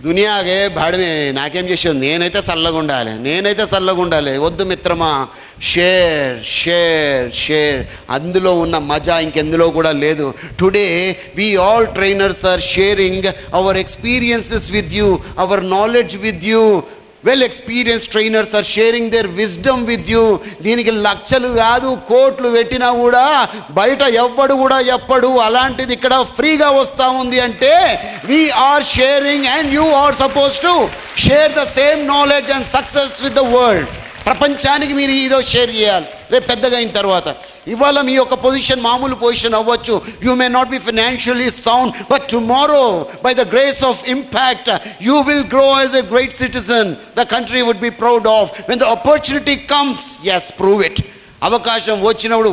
దునియాగే భాడమే, నాకేం చేసేది, నేనైతే చల్లగా ఉండాలి. వద్దు మిత్రమా, షేర్. అందులో ఉన్న మజా ఇంకెందులో కూడా లేదు. Today we all trainers are sharing our experiences with you, our knowledge with you. Well experienced trainers are sharing their wisdom with you. దీనికి లక్షలు కాదు, కోట్లు పెట్టినా కూడా బయట ఎవ్వడు కూడా చెప్పడు. అలాంటిది ఇక్కడ ఫ్రీగా వస్తూ ఉంది అంటే we are sharing and you are suppose to share the same knowledge and success with the world. ప్రపంచానికి మీరు ఏదో షేర్ చేయాలి రేపు పెద్దగా అయిన తర్వాత. ఇవాళ మీ యొక్క పొజిషన్ మామూలు పొజిషన్ అవ్వచ్చు. You may not be financially sound, but tomorrow by the grace of impact you will grow as a great citizen the country would be proud of. When the opportunity comes, yes, prove it. అవకాశం వచ్చినప్పుడు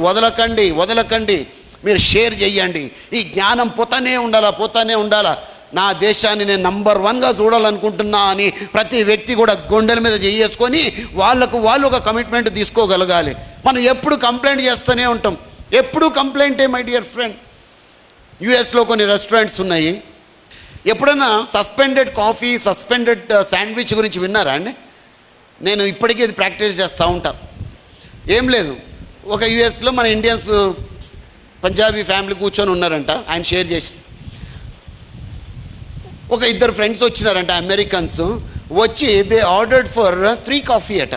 వదలకండి, మీరు షేర్ చేయండి. ఈ జ్ఞానం పోతానే ఉండాలా. నా దేశాన్ని నేను నంబర్ 1గా చూడాలనుకుంటున్నా అని ప్రతి వ్యక్తి కూడా గుండెల మీద చేసుకొని వాళ్ళు ఒక కమిట్మెంట్ తీసుకోగలగాలి. మనం ఎప్పుడు కంప్లైంట్ చేస్తూనే ఉంటాం, ఎప్పుడు కంప్లైంటే మై డియర్ ఫ్రెండ్. యుఎస్లో కొన్ని రెస్టారెంట్స్ ఉన్నాయి. ఎప్పుడన్నా సస్పెండెడ్ కాఫీ, సస్పెండెడ్ శాండ్విచ్ గురించి విన్నారా అండి? నేను ఇప్పటికీ ఇది ప్రాక్టీస్ చేస్తూ ఉంటాను. ఏం లేదు, ఒక యుఎస్లో మన ఇండియన్స్ పంజాబీ ఫ్యామిలీ కూర్చొని ఉన్నారంట. ఆయన షేర్ చేసి, ఒక 2 ఫ్రెండ్స్ వచ్చినారంట, అమెరికన్స్. వచ్చి దే ఆర్డర్డ్ ఫర్ 3 కాఫీ అట,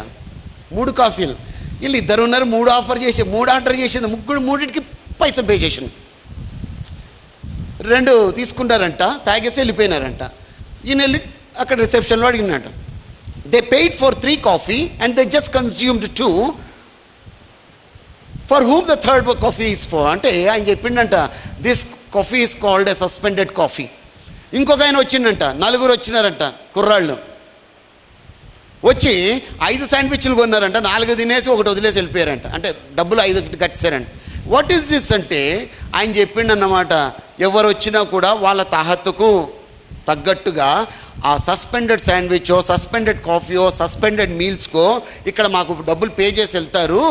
3 కాఫీలు. వీళ్ళు 2 ఉన్నారు, 3 ఆర్డర్ చేసింది. మూడింటికి పైసలు పే చేసింది. 2 తీసుకున్నారంట, తాగేసి వెళ్ళిపోయినారంట. ఈయన వెళ్ళి అక్కడ రిసెప్షన్లో అడిగినట్ట. They paid for 3 coffee and they just consumed 2. For whom the 3rd coffee is for అంటే ఆయన చెప్పిండంట, this coffee is called a suspended coffee. ఇంకొక ఆయన వచ్చిండంట, 4 వచ్చినారంట కుర్రాళ్ళు. వచ్చి 5 శాండ్విచ్లు కొన్నారంట, 4 తినేసి 1 వదిలేసి వెళ్ళిపోయారంట. అంటే డబ్బులు 5 కట్టేశారంట. వాట్ ఈస్ దిస్ అంటే ఆయన చెప్పిండన్నమాట, ఎవరు వచ్చినా కూడా వాళ్ళ తాహత్తుకు తగ్గట్టుగా ఆ సస్పెండెడ్ శాండ్విచో, సస్పెండెడ్ కాఫీయో, సస్పెండెడ్ మీల్స్కో ఇక్కడ మాకు డబ్బులు పే చేసి వెళ్తారు.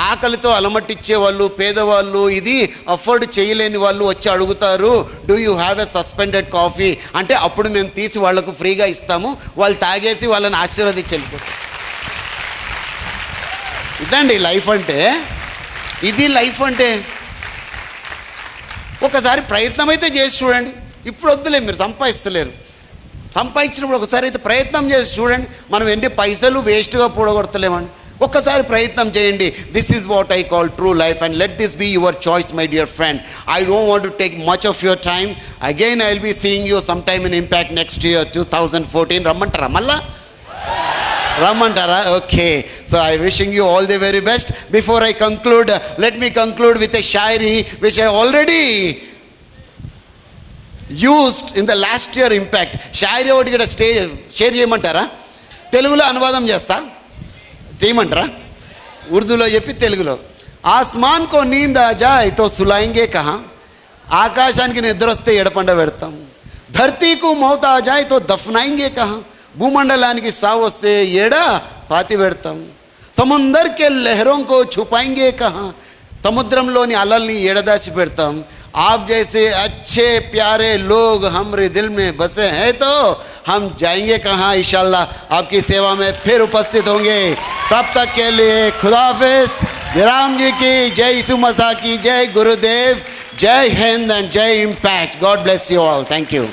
ఆకలితో అలమట్టించే వాళ్ళు, పేదవాళ్ళు, ఇది అఫోర్డ్ చేయలేని వాళ్ళు వచ్చి అడుగుతారు, do you have a suspended coffee అంటే అప్పుడు మేము తీసి వాళ్లకు ఫ్రీగా ఇస్తాము. వాళ్ళు తాగేసి వాళ్ళని ఆశీర్వదించి వెళ్ళిపోతారు. ఇదండి లైఫ్ అంటే, ఇది లైఫ్ అంటే. ఒకసారి ప్రయత్నం అయితే చేసి చూడండి. ఇప్పుడు వద్దులే, మీరు సంపాదిస్తలేరు. సంపాదించినప్పుడు ఒకసారి అయితే ప్రయత్నం చేసి చూడండి. మనం ఎన్ని పైసలు వేస్ట్గా పూడగొడతలేమండి. ఒక్కసారి ప్రయత్నం చేయండి. This is what I call true life and let this be your choice my dear friend. I don't want to take much of your time. Again I will be seeing you some time in impact next year 2014. రమ్మంటారా మళ్ళా? రమ్మంటారా? Okay. So I wishing you all the very best. Before I conclude, let me conclude with a shayari which I already used in the last year impact. Shayari ఒకటి ఇక్కడ షేర్ చేయమంటారా? తెలుగులో అనువాదం చేయమంటారా? ఉర్దూలో చెప్పి తెలుగులో. ఆస్మాన్ కో నీంద్ ఆ జాయ్ తో సులాయింగే కహా. ఆకాశానికి నిద్ర వస్తే ఎడపండ పెడతాం. ధర్తీకు మౌత్ ఆ జాయ్ తో దఫ్నాయింగే కహా. భూమండలానికి సావు వస్తే ఏడ పాతి పెడతాం. సముందర్ కే లెహరోం కో ఛుపాయింగే కహా. సముద్రంలోని అలల్ని ఏడదాచి పెడతాం. आप जैसे अच्छे प्यारे लोग हमारे दिल में बसे हैं तो हम जाएंगे कहाँ? इंशाल्लाह आपकी सेवा में फिर उपस्थित होंगे. तब तक के लिए खुदा हाफिज़. राम जी की जय, यीशु मसीह की जय, गुरुदेव, जय हिंद एंड जय impact. God bless you all. Thank you.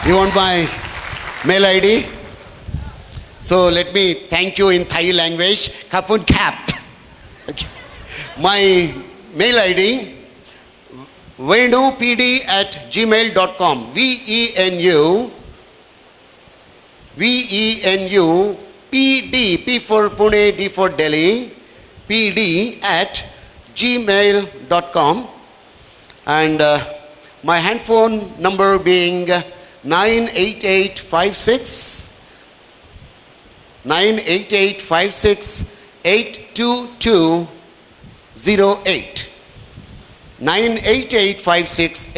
You want my mail ID? So let me thank you in Thai language. Kapun kap. Okay. My mail ID venupd@gmail.com. VENU PD, P for Pune, D for Delhi, PD@gmail.com. And my handphone number being 98856 82208. 98856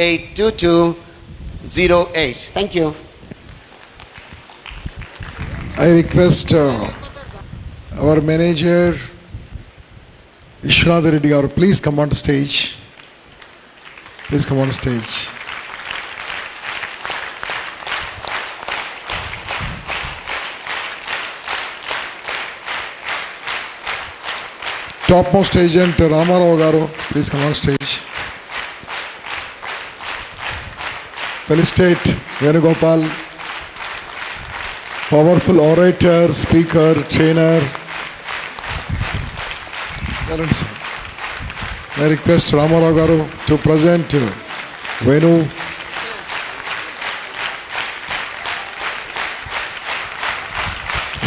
Thank you. I request our manager, Vishwanath Reddy garu, please come on stage. Please come on stage. Topmost agent Ramarao garu, please come on stage. Felicitate Venugopal, powerful orator, speaker, trainer. I request Ramarao garu to present Venu.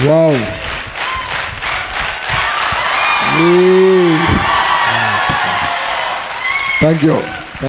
Wow. Yay. Thank you.